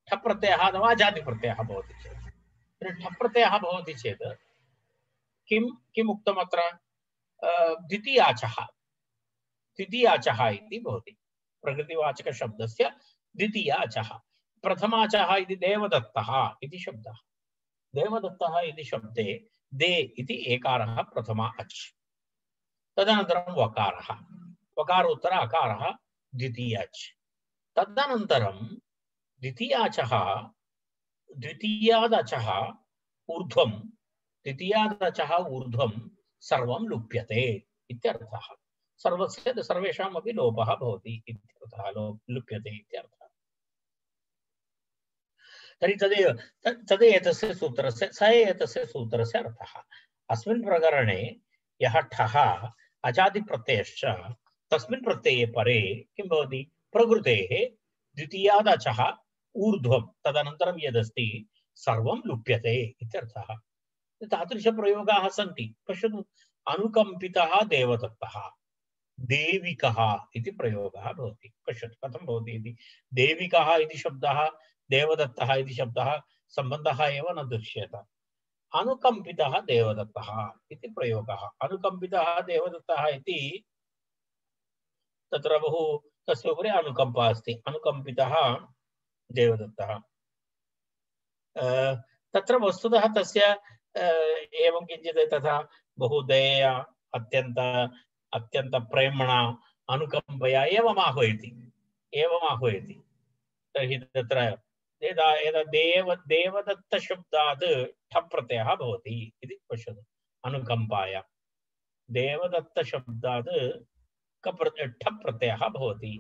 ठप् प्रत्ययः अथवा अजातिप्रत्ययः भवति चेत् तर्हि ठप् प्रत्ययः भवति चेत् किम् उक्तम् अत्र द्वितीयाचः इति भवति। प्रकृतिवाचकशब्दस्य द्वितीयाचः प्रथमाचः इति देवदत्तः इति शब्दः। देवदत्तः इति शब्दे दे इति एकारः प्रथमा अच् तदनन्तरं वकारः वकारोत्तर अकारः द्वितीयाच् तदनन्तरं द्वितीयाचः द्वितीयादचः ऊर्ध्वं सर्वं लुप्यते इत्यर्थः। सर्वेषामपि लोपः भवति इत्यर्थः लुप्यते इत्यर्थः। तर्हि तदेतस्य सूत्रस्य अर्थः। अस्मिन् प्रकरणे यः ठः अजातिप्रत्ययश्च तस्मिन् प्रत्यये परे किं भवति प्रकृतेः द्वितीयादचः ऊर्ध्वं तदनन्तरं यदस्ति सर्वं लुप्यते इत्यर्थः। तादृशप्रयोगाः सन्ति। पश्यतु अनुकम्पितः देवदत्तः देविकः इति प्रयोगः भवति। पश्यतु कथं भवति इति। देविकः इति शब्दः देवदत्तः इति शब्दः सम्बन्धः एव न दृश्येत। अनुकम्पितः देवदत्तः इति प्रयोगः। अनुकम्पितः देवदत्तः इति तत्र बहु तस्य उपरि अनुकम्पा अस्ति। अनुकम्पितः देवदत्तः तत्र वस्तुतः तस्य एवं किञ्चित् तथा बहु दयया अत्यन्त प्रेम्णा अनुकम्पया एवम् आह्वयति। तर्हि तत्र यदा देवदत्तशब्दात् ठप् प्रत्ययः भवति इति पश्यतु। अनुकम्पायां देवदत्तशब्दात् ठप् प्रत्ययः भवति।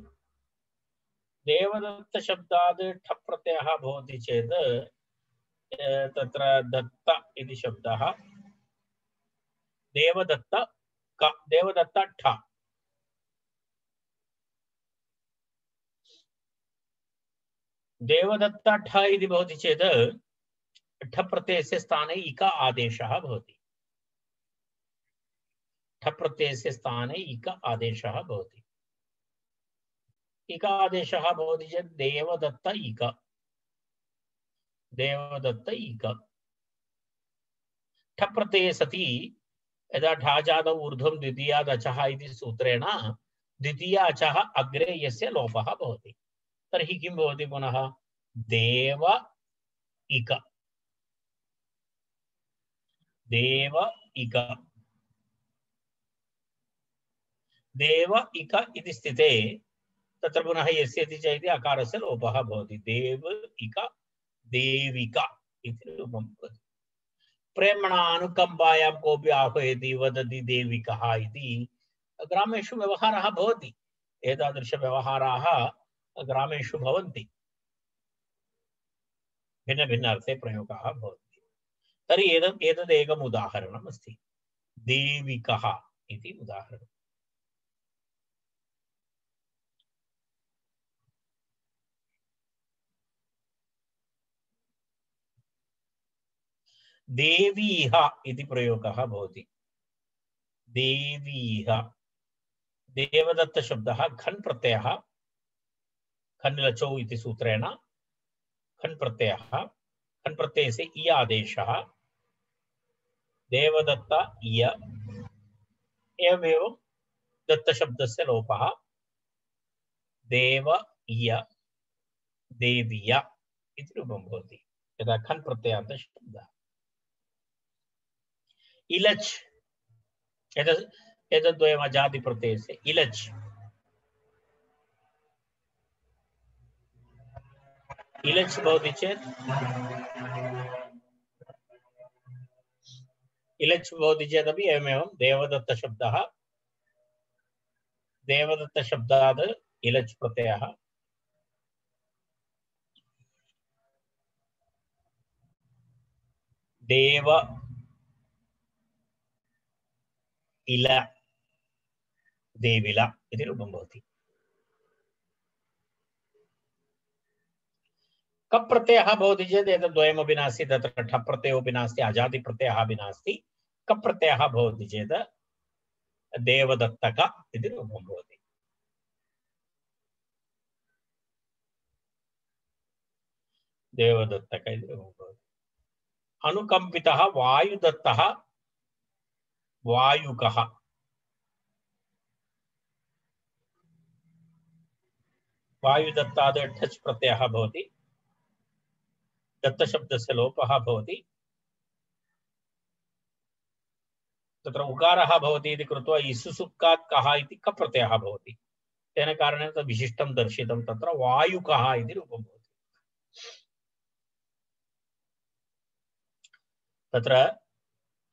देवदत्तशब्दात् ठप् प्रत्ययः भवति चेत् तत्र दत्त इति शब्दः देवदत्त ठ देवदत्त ठ इति भवति चेत् ठ प्रत्ययस्य स्थाने इक आदेशः भवति। ठ प्रत्ययस्य स्थाने इक आदेशः भवति। इक आदेशः भवति चेत् देवदत्त इक ठ प्रत्यये सति यदा ढाजादौ ऊर्ध्वं द्वितीयादचः इति सूत्रेण द्वितीयाचः अग्रे यस्य लोपः भवति तर्हि किं भवति पुनः देव इक देव इक देव इक इति स्थिते तत्र पुनः यस्य इति चेति अकारस्य लोपः भवति। देव इक देविका इति रूपं भवति। प्रेम्णा अनुकम्पायां कोऽपि आह्वयति वदति देविकः इति ग्रामेषु व्यवहारः भवति। एतादृशव्यवहाराः ग्रामेषु भवन्ति। भिन्न भिन्न अर्थे प्रयोगाः भवन्ति। तर्हि एतदेकम् उदाहरणम् अस्ति। देविकः इति उदाहरणम्। देवीह इति प्रयोगः भवति। देवीह देवदत्त शब्दः खन् प्रत्ययः खन् लचौ इति सूत्रेण खन् प्रत्ययः खन् प्रत्ययस्य इ आदेशः देवदत्त इय एवमेव दत्त शब्दस्य लोपः देव इय देवीय इति रूपं भवति यदा खन् प्रत्ययान्त शब्दः। इलच् एतद्वयम् अजादि प्रत्ययस्य इलच् इलच् भवति चेत् इलच् भवति चेदपि एवमेवं देवदत्त शब्दात् इलच् प्रत्ययः देव इल देविला इति रूपं भवति। कप् प्रत्ययः भवति चेत् एतद्वयमपि नास्ति, तत्र ठप् प्रत्ययोपि नास्ति, अजादि प्रत्ययः अपि नास्ति। कप् प्रत्ययः भवति चेत् देवदत्तक इति रूपं भवति। देवदत्तक इति रूपं भवति। अनुकम्पितः वायुदत्तः वायुकः वायुदत्तात् ठच् प्रत्ययः भवति। दत्तशब्दस्य लोपः भवति। तत्र उकारः भवति इति कृत्वा इसुसुक्कात् कः इति कप् प्रत्ययः भवति। तेन कारणेन तत् विशिष्टं दर्शितं। तत्र वायुकः इति रूपं भवति। तत्र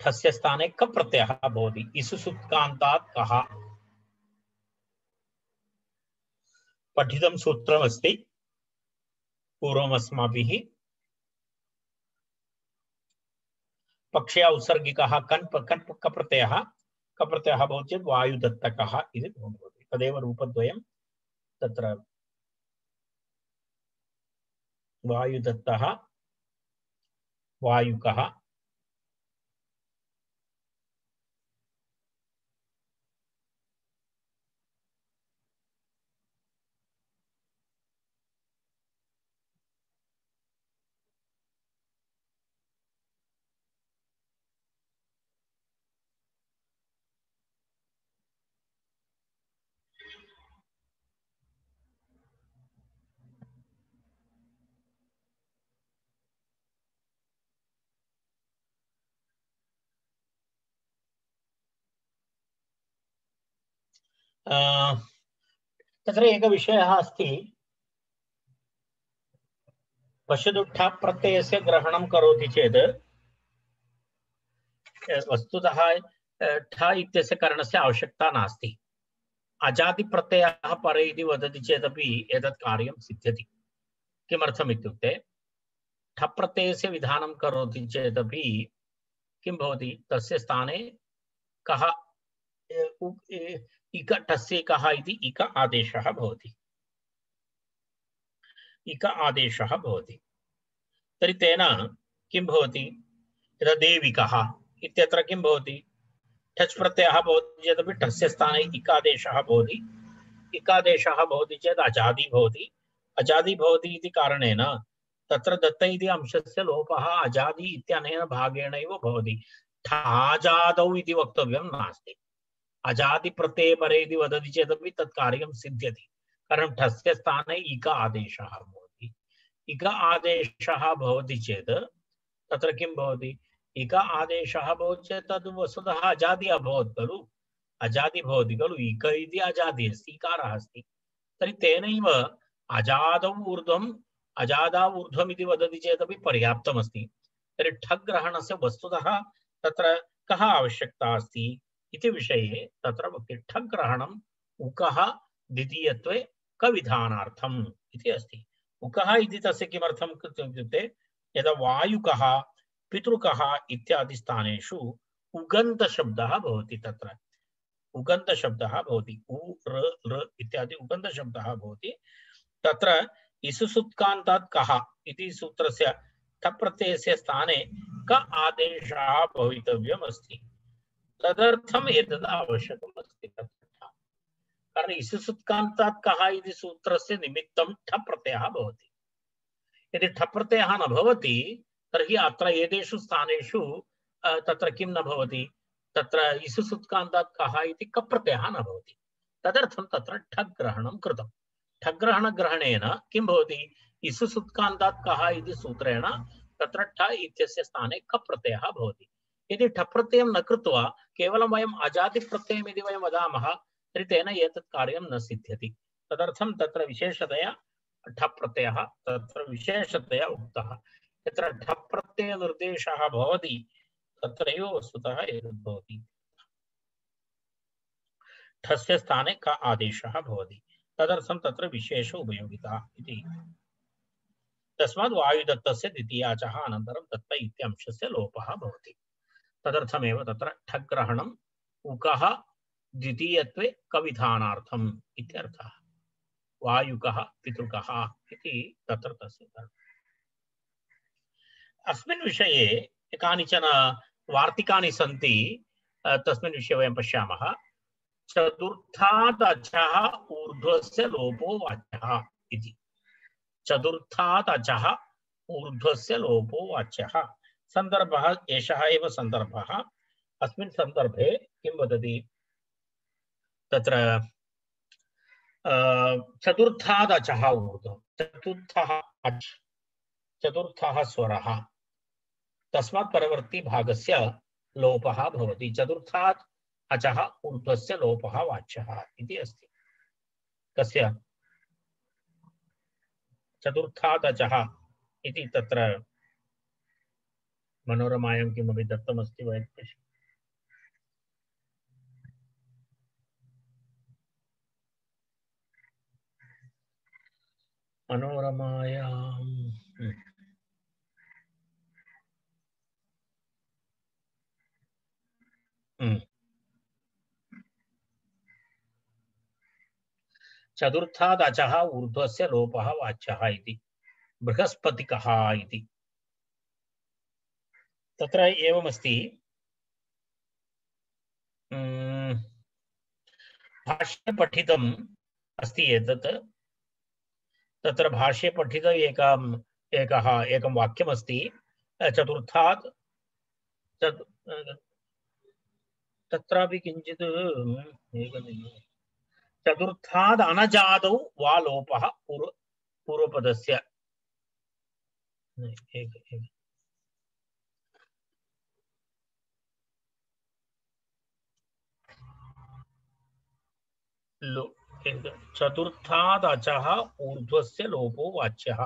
ठस्य स्थाने कप् प्रत्ययः भवति। इसुसुक्कान्तात् कः पठितं सूत्रमस्ति पूर्वमस्माभिः। पक्षे औत्सर्गिकः कप् प्रत्ययः भवति चेत् वायुदत्तकः इति भवति। तदेव रूपद्वयं तत्र वायुदत्तः वायुकः तत्र एकः विषयः अस्ति। पश्यतु ठप् प्रत्ययस्य ग्रहणं करोति चेत् वस्तुतः ठ इत्यस्य करणस्य आवश्यकता नास्ति। अजादि प्रत्ययः परे इति वदति चेदपि एतत् कार्यं सिद्ध्यति। किमर्थम् इत्युक्ते ठप् प्रत्ययस्य विधानं करोति चेदपि किं भवति, तस्य स्थाने कः इक ठस्य कः इति इक आदेशः भवति। इक आदेशः भवति। तर्हि तेन किं भवति, यदा देविकः इत्यत्र किं भवति, ठच् प्रत्ययः भवति चेदपि ठस्य स्थाने इकादेशः भवति। इकादेशः भवति चेत् अजादि भवति। अजादि भवति इति कारणेन तत्र दत्त इति अंशस्य लोपः अजादि इत्यनेन भागेण एव भवति। ठाजादौ इति वक्तव्यं नास्ति। अजादि प्रत्यये परे इति वदति चेदपि तत् कार्यं सिद्ध्यति, कारणं ठस्य स्थाने इक आदेशः भवति। इक आदेशः भवति चेत् तत्र किं भवति? इक आदेशः भवति चेत् तद् वस्तुतः अजादि अभवत् खलु, अजादि भवति खलु, इक इति अजादि अस्ति, इकारः अस्ति। तर्हि तेनैव अजादौ ऊर्ध्वम् अजादा ऊर्ध्वम् इति वदति चेदपि पर्याप्तमस्ति। तर्हि ठग्ग्रहणस्य वस्तुतः तत्र कः आवश्यकता अस्ति इति विषये तत्र वक्ति ठग्ग्रहणम् उकः द्वितीयत्वे कविधानार्थम् इति अस्ति। उकः इति तस्य किमर्थम् इत्युक्ते यदा वायुकः पितृकः इत्यादि स्थानेषु उगन्तशब्दः भवति, तत्र उगन्तशब्दः भवति, उ र ऋ इत्यादि उगन्तशब्दः भवति। तत्र इसुसुत्कान्तात् कः इति सूत्रस्य ठप् प्रत्ययस्य स्थाने क आदेशः भवितव्यम् अस्ति। तदर्थम् एतद् आवश्यकम् अस्ति। कारण इसुसुत्कान्तात् कः इति सूत्रस्य निमित्तं ठप् प्रत्ययः भवति। यदि ठप् प्रत्ययः न भवति तर्हि अत्र एतेषु स्थानेषु तत्र किं न भवति, तत्र इसुसुत्कान्तात् कः इति कप् प्रत्ययः न भवति। तदर्थं तत्र ठग् ग्रहणं कृतं। ठग् ग्रहणेन किं भवति, इसुसुत्कान्तात् कः इति सूत्रेण तत्र ठ इत्यस्य स्थाने कप् प्रत्ययः भवति। यदि ठप् प्रत्ययं न कृत्वा केवलं वयम् अजाति प्रत्ययम् इति वयं वदामः तर्हि तेन एतत् कार्यं न सिद्ध्यति। तदर्थं तत्र विशेषतया ठप् प्रत्ययः तत्र विशेषतया उक्तः। यत्र ठप् प्रत्यय निर्देशः भवति तत्रैव वस्तुतः एतद् भवति। ठस्य स्थाने क आदेशः भवति, तदर्थं तत्र विशेष उपयोगिता इति। तस्मात् वायुदत्तस्य द्वितीयाचः अनन्तरं दत्त इत्यंशस्य लोपः भवति। तदर्थमेव तत्र ठग्ग्रहणम् उकः द्वितीयत्वे कविधानार्थम् इत्यर्थः। वायुकः पितृकः इति तत्र तस्य अस्मिन् विषये कानिचन वार्तिकानि सन्ति, तस्मिन् विषये वयं पश्यामः। चतुर्थात् अचः ऊर्ध्वस्य लोपो वाच्यः इति। चतुर्थात् अचः ऊर्ध्वस्य लोपो वाच्यः सन्दर्भः एषः एव सन्दर्भः। अस्मिन् सन्दर्भे किं वदति, तत्र चतुर्थात् अचः ऊर्ध्वं, चतुर्थः अच्, चतुर्थः स्वरः, तस्मात् परवर्ती भागस्य लोपः भवति। चतुर्थात् अचः ऊर्ध्वस्य लोपः वाच्यः इति अस्ति। कस्य? चतुर्थात् अचः इति तत्र मनोरमायां किमपि दत्तमस्ति वा? मनोरमायां चतुर्थात् अचः ऊर्ध्वस्य लोपः वाच्यः इति बृहस्पतिकः इति तत्र एवमस्ति। भाष्ये पठितम् अस्ति एतत्। तत्र भाष्ये पठित एकं वाक्यमस्ति, चतुर्थात् तत्रापि किञ्चित् चतुर्थात् अनजादौ वा लोपः पूर्वपदस्य चतुर्थात् अचः ऊर्ध्वस्य लोपो वाच्यः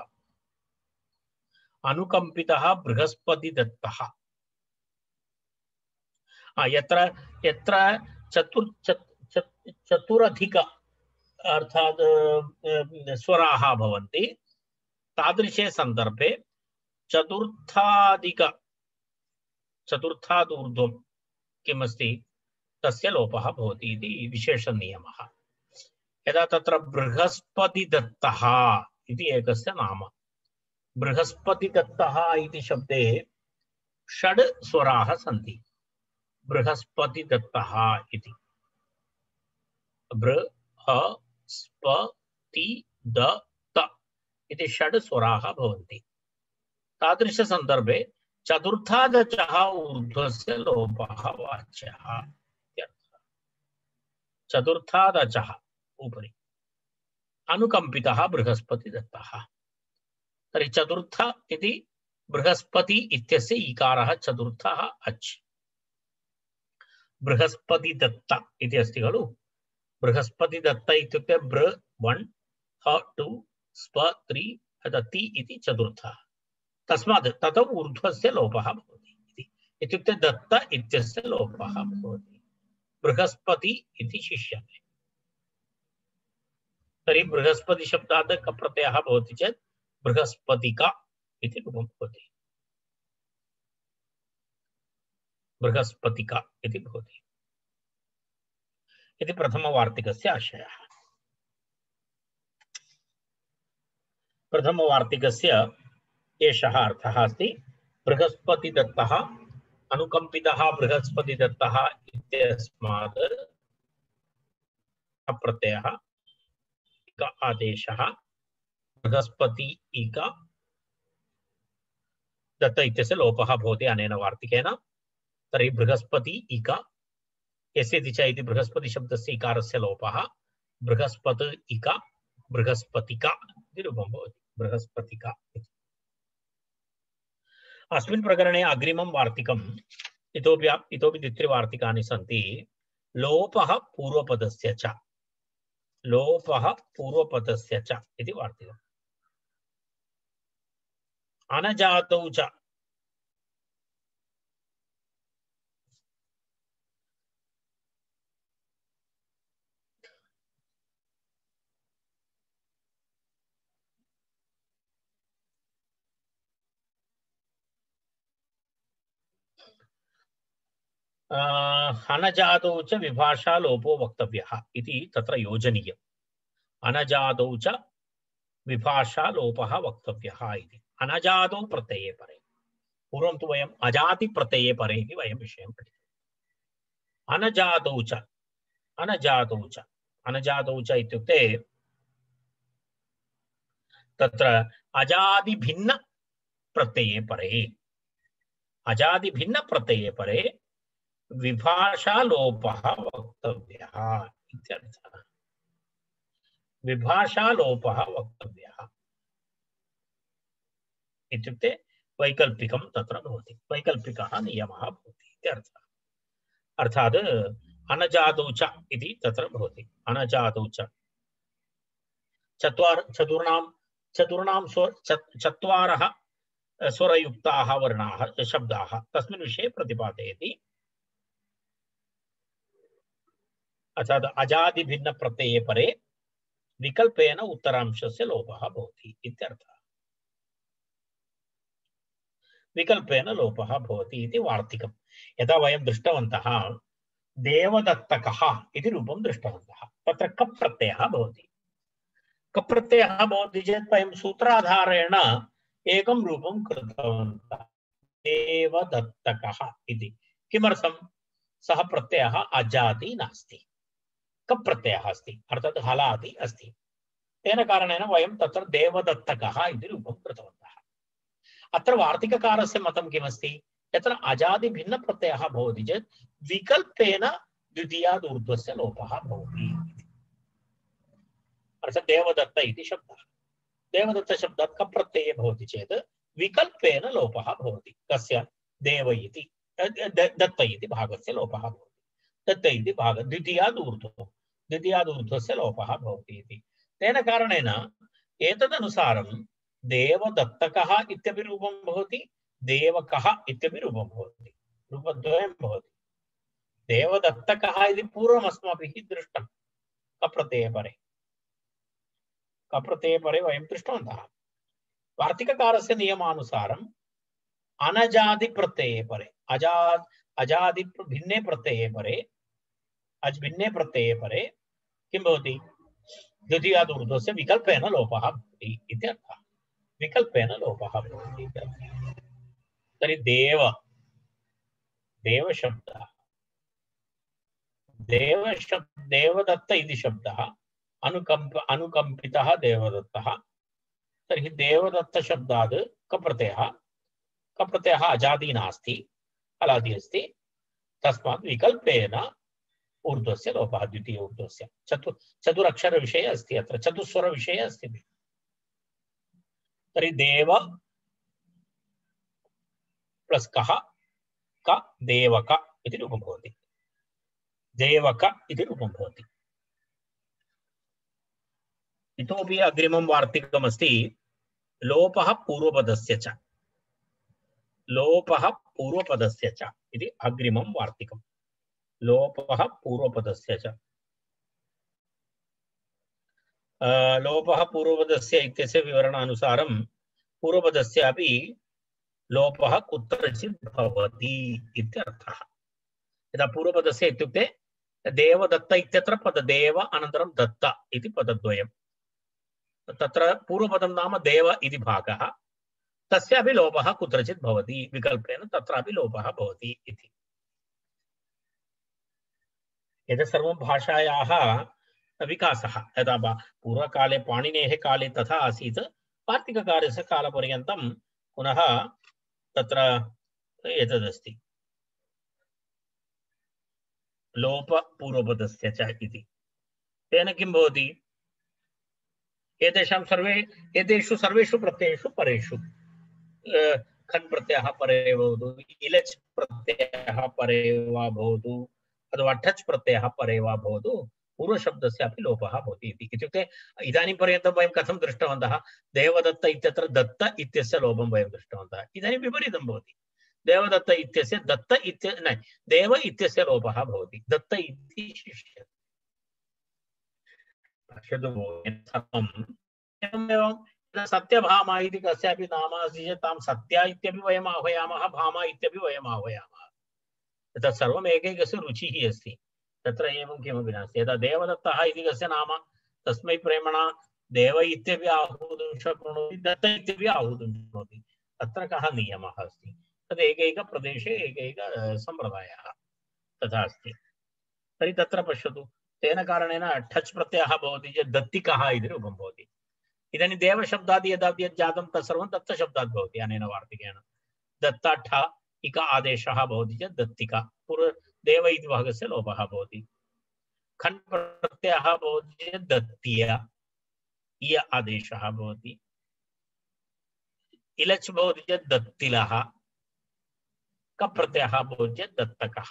अनुकंपितः बृहस्पतिदत्तः। यत्र यत्र चतुरधिक अर्थात् स्वराः भवन्ति तादृशे सन्दर्भे चतुर्थात् ऊर्ध्वं किमस्ति तस्य लोपः भवति इति विशेषनियमः। यदा तत्र बृहस्पतिदत्तः इति एकस्य नाम, बृहस्पतिदत्तः इति शब्दे षड् स्वराः सन्ति। बृहस्पतिदत्तः इति बृहस्पतिदत्त इति षड् स्वराः भवन्ति। तादृशसन्दर्भे चतुर्थादचः ऊर्ध्वस्य लोपः वाच्यः। चतुर्थादचः उपरि अनुकंपितः बृहस्पतिदत्तः। तर्हि चतुर्थ इति बृहस्पति इत्यस्य ईकारः चतुर्थः अच्। बृहस्पति दत्त इति अस्ति खलु। बृहस्पति दत्त इत्युक्ते बृ 1 ह 2 स्प 3 ति इति चतुर्थः। तस्मात् तत ऊर्ध्वस्य लोपः भवति इत्युक्ते दत्त इत्यस्य लोपः भवति। बृहस्पति इति शिष्यते। तर्हि बृहस्पति शब्दात् क प्रत्ययः भवति चेत् बृहस्पतिका इति रूपं भवति। बृहस्पतिका इति भवति। इति प्रथमवार्तिकस्य आशयः। प्रथमवार्तिकस्य एषः अर्थः अस्ति। बृहस्पतिदत्तः अनुकम्पितः बृहस्पतिदत्तः इत्यस्मात् प्रत्ययः इक आदेशः बृहस्पति इक दत्त इत्यस्य लोपः भवति अनेन वार्तिकेन। तर्हि बृहस्पति इक यस्यति च इति बृहस्पति शब्दस्य इकारस्य लोपः बृहस्पति इक बृहस्पतिका इति रूपं भवति। बृहस्पतिका इति। अस्मिन् प्रकरणे अग्रिमं वार्तिकम् इतोपि द्वित्रिवार्तिकानि सन्ति। लोपः पूर्वपदस्य च, लोपः पूर्वपदस्य च इति वार्तिकम्। अनजातौ च अनजातौ च विभाषा लोपो वक्तव्यः इति तत्र योजनीयम्। अनजातौ च विभाषा लोपः वक्तव्यः इति। अनजातौ प्रत्यये परे। पूर्वं तु वयम् अजाति प्रत्यये परे इति वयं विषयं पठितवन्तः। अनजातौ च, अनजातौ च, अनजातौ च इत्युक्ते तत्र अजादिभिन्न प्रत्यये परे, अजादिभिन्न प्रत्यये परे विभाषा लोपः वक्तव्यः इत्यर्थः। विभाषा लोपः वक्तव्यः इत्युक्ते वैकल्पिकं तत्र भवति। वैकल्पिकः नियमः भवति इत्यर्थः। अर्थात् अनजातौ च इति तत्र भवति। अनजातौ च चत्वारः स्वरयुक्ताः वर्णाः शब्दाः तस्मिन् विषये प्रतिपादयति। अर्थात् अजादिभिन्न प्रत्यये परे विकल्पेन उत्तरांशस्य लोपः भवति इत्यर्थः। विकल्पेन लोपः भवति इति वार्तिकम्। यदा वयं दृष्टवन्तः देवदत्तकः इति रूपं दृष्टवन्तः। तत्र कप् प्रत्ययः भवति। कप् प्रत्ययः भवति चेत् वयं सूत्राधारेण एकं रूपं कृतवन्तः देवदत्तकः इति। किमर्थं? सः प्रत्ययः अजादि नास्ति, कप् प्रत्ययः अस्ति, अर्थात् हलादि अस्ति। तेन कारणेन वयं तत्र देवदत्तकः इति रूपं कृतवन्तः। अत्र वार्तिककारस्य मतं किमस्ति? यत्र अजादिभिन्न प्रत्ययः भवति चेत् विकल्पेन द्वितीयाद् ऊर्ध्वस्य लोपः भवति। अर्थात् देवदत्त इति शब्दः, देवदत्त शब्दात् कप् प्रत्यये भवति चेत् विकल्पेन लोपः भवति। कस्य? देव इति दत्त इति भागस्य लोपः भवति। दत्त इति भाग द्वितीयाद् ऊर्ध्वस्य लोपः भवति इति। तेन कारणेन एतदनुसारं देवदत्तकः इत्यपि रूपं भवति, देवकः इत्यपि रूपं भवति। रूपद्वयं भवति। देवदत्तकः इति पूर्वम् अस्माभिः दृष्टं कप् प्रत्यये परे। कप् प्रत्यये परे वयं दृष्टवन्तः। वार्तिककारस्य नियमानुसारम् अनजादि प्रत्यये परे, अजादि भिन्ने प्रत्यये परे, भिन्ने प्रत्यये परे किं भवति? द्वितीयाद् ऊर्ध्वस्य विकल्पेन लोपः भवति इत्यर्थः। विकल्पेन लोपः भवति इत्यर्थः। तर्हि देवशब्दः, देवदत्त इति शब्दः अनुकम्पितः देवदत्तः। तर्हि देवदत्त शब्दात् कप् प्रत्ययः अजादि नास्ति, हलादि अस्ति। तस्मात् विकल्पेन ऊर्ध्वस्य लोपः, द्वितीय ऊर्ध्वस्य। चतुरक्षर विषये अस्ति, अत्र चतुस्वर विषये अस्ति। तर्हि देव प्लस कः क देवक इति रूपं भवति। देवक इति रूपं भवति। इतोपि अग्रिमं वार्तिकमस्ति लोपः पूर्वपदस्य च। लोपः पूर्वपदस्य च इति अग्रिमं वार्तिकम्। लोपः पूर्वपदस्य च। लोपः पूर्वपदस्य इत्यस्य विवरणानुसारं पूर्वपदस्यापि लोपः कुत्रचित् भवति इत्यर्थः। यदा पूर्वपदस्य इत्युक्ते देवदत्त इत्यत्र पददेव अनन्तरं दत्त इति पदद्वयं। तत्र पूर्वपदं नाम देव इति भागः, तस्यापि लोपः कुत्रचित् भवति, विकल्पेन तत्रापि लोपः भवति इति। एतत् सर्वं भाषायाः विकासः। यदा पूर्वकाले पाणिनेः काले तथा आसीत्, वार्तिककारस्य कालपर्यन्तं पुनः तत्र एतदस्ति लोप पूर्वपदस्य च इति। तेन किं भवति? एतेषां एतेषु सर्वेषु प्रत्ययेषु परेषु खन् प्रत्ययः परे भवतु, इलच् प्रत्ययः परे वा भवतु अथवा ठच् प्रत्ययः परे वा भवतु, पूर्वशब्दस्यापि लोपः भवति इति। इत्युक्ते इदानीं पर्यन्तं वयं कथं दृष्टवन्तः? देवदत्त इत्यत्र दत्त इत्यस्य लोपं वयं दृष्टवन्तः। इदानीं विपरीतं भवति। देवदत्त इत्यस्य दत्त न देव इत्यस्य लोपः भवति, दत्त इति शिष्यते। पश्यतु एवमेवं सत्यभामा इति कस्यापि नाम अस्ति चेत् तां सत्या इत्यपि वयम् आह्वयामः, भामा इत्यपि वयम् आह्वयामः। तत् सर्वम् एकैकस्य रुचिः अस्ति, तत्र एवं किमपि नास्ति। यदा देवदत्तः इति कस्य नाम, तस्मै प्रेमणा देव इत्यपि आहूतुं शक्नोति, दत्त इत्यपि आहूतुं शक्नोति। तत्र कः नियमः अस्ति? तद् एकैकप्रदेशे एकैक सम्प्रदायः तथा अस्ति। तर्हि तत्र पश्यतु, तेन कारणेन ठच् प्रत्ययः भवति चेत् दत्तिकः इति रूपं भवति। इदानीं देवशब्दादि यदा यत् जातं तत्सर्वं दत्तशब्दात् भवति। अनेन वार्तिकेन दत्त ठ इक आदेशः भवति चेत् दत्तिका, पूर्व देव इति भागस्य लोपः भवति। खन् प्रत्ययः भवति चेत् दत्तीय इय आदेशः भवति। इलच् भवति चेत् दत्तिलः, कप् प्रत्ययः भवति चेत् दत्तकः।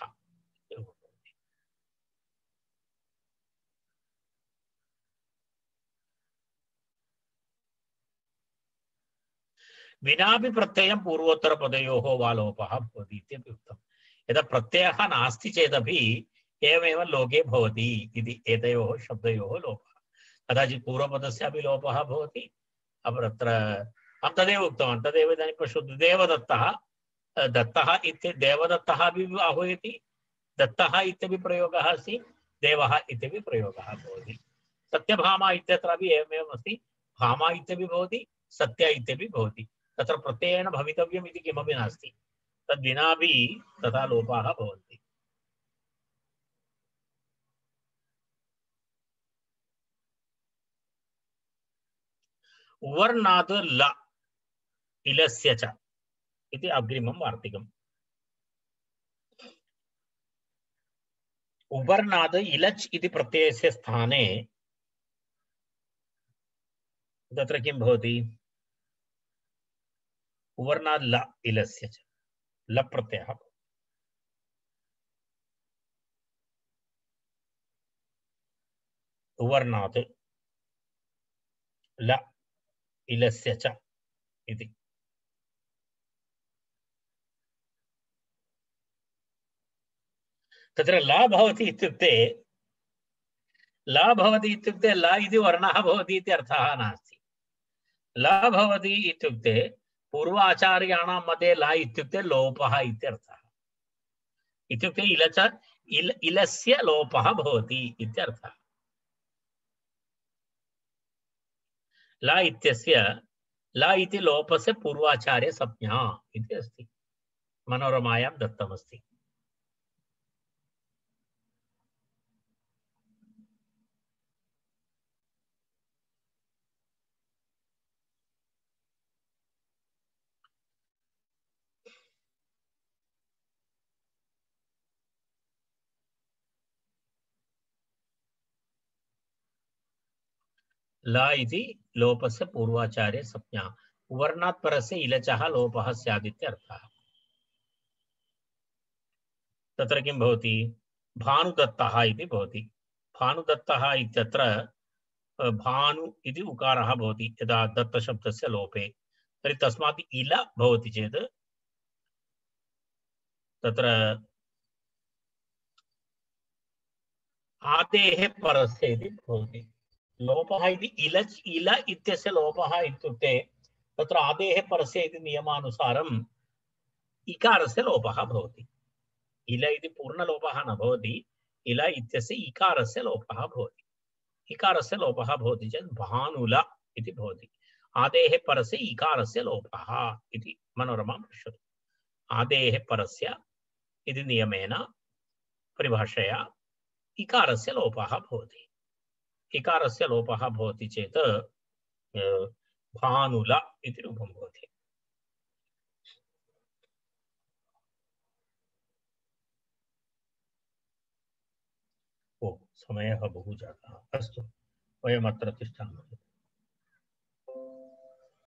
विनापि प्रत्ययं पूर्वोत्तरपदयोः वा लोपः भवति इत्यपि उक्तम्। यदा प्रत्ययः नास्ति चेदपि एवमेव लोके भवति इति एतयोः शब्दयोः लोपः। कदाचित् पूर्वपदस्यापि लोपः भवति। अत्र अहं तदेव उक्तवान्, तदेव इदानीं पश्यतु, देवदत्तः दत्तः इति देवदत्तः अपि आह्वयति, दत्तः इत्यपि प्रयोगः अस्ति, देवः इत्यपि प्रयोगः भवति। सत्यभामा इत्यत्रापि एवमेव अस्ति, भामा इत्यपि भवति, सत्या इत्यपि भवति। तत्र प्रत्ययेन भवितव्यम् इति किमपि नास्ति, तद्विनापि तथा लोपाः भवन्ति। उवर्णात् ल इलस्य च इति अग्रिमं वार्तिकम्। उवर्णात् इलच् इति प्रत्ययस्य स्थाने तत्र किं भवति? उवर्णात् ल इलस्य च, ल प्रत्ययः। उवर्णात् ल इलस्य च इति। तत्र ल भवति इत्युक्ते ल इति वर्णः भवति इति अर्थः नास्ति। ल भवति इत्युक्ते पूर्वाचार्याणां मते ल इत्युक्ते लोपः इत्यर्थः। इत्युक्ते इलस्य लोपः भवति इत्यर्थः। ल इत्यस्य ल इति लोपस्य पूर्वाचार्य संज्ञा इति अस्ति, मनोरमायां दत्तमस्ति। ल इति लोपस्य पूर्वाचार्य संज्ञा, वर्णात् परस्य इलचः लोपः स्यादित्यर्थः। तत्र किं भवति? भानुदत्तः इति भवति। भानुदत्तः इत्यत्र भानु इति उकारः भवति यदा दत्तशब्दस्य लोपे, तर्हि तस्मात् इल भवति चेत् तत्र आदेः परस्य इति भवति। लोपः इति इलच् इल इत्यस्य लोपः इत्युक्ते तत्र आदेः परस्य इति नियमानुसारम् इकारस्य लोपः भवति। इल इति पूर्णलोपः न भवति, इल इत्यस्य इकारस्य लोपः भवति। इकारस्य लोपः भवति चेत् भानुल इति भवति। आदेः परस्य इकारस्य लोपः इति मनोरमा पश्यतु। आदेः परस्य इति नियमेन परिभाषया इकारस्य लोपः भवति। इकारस्य लोपः भवति चेत् भानुल इति रूपं भवति। ओ, समयः बहु जातः। अस्तु, वयम् अत्र तिष्ठामः।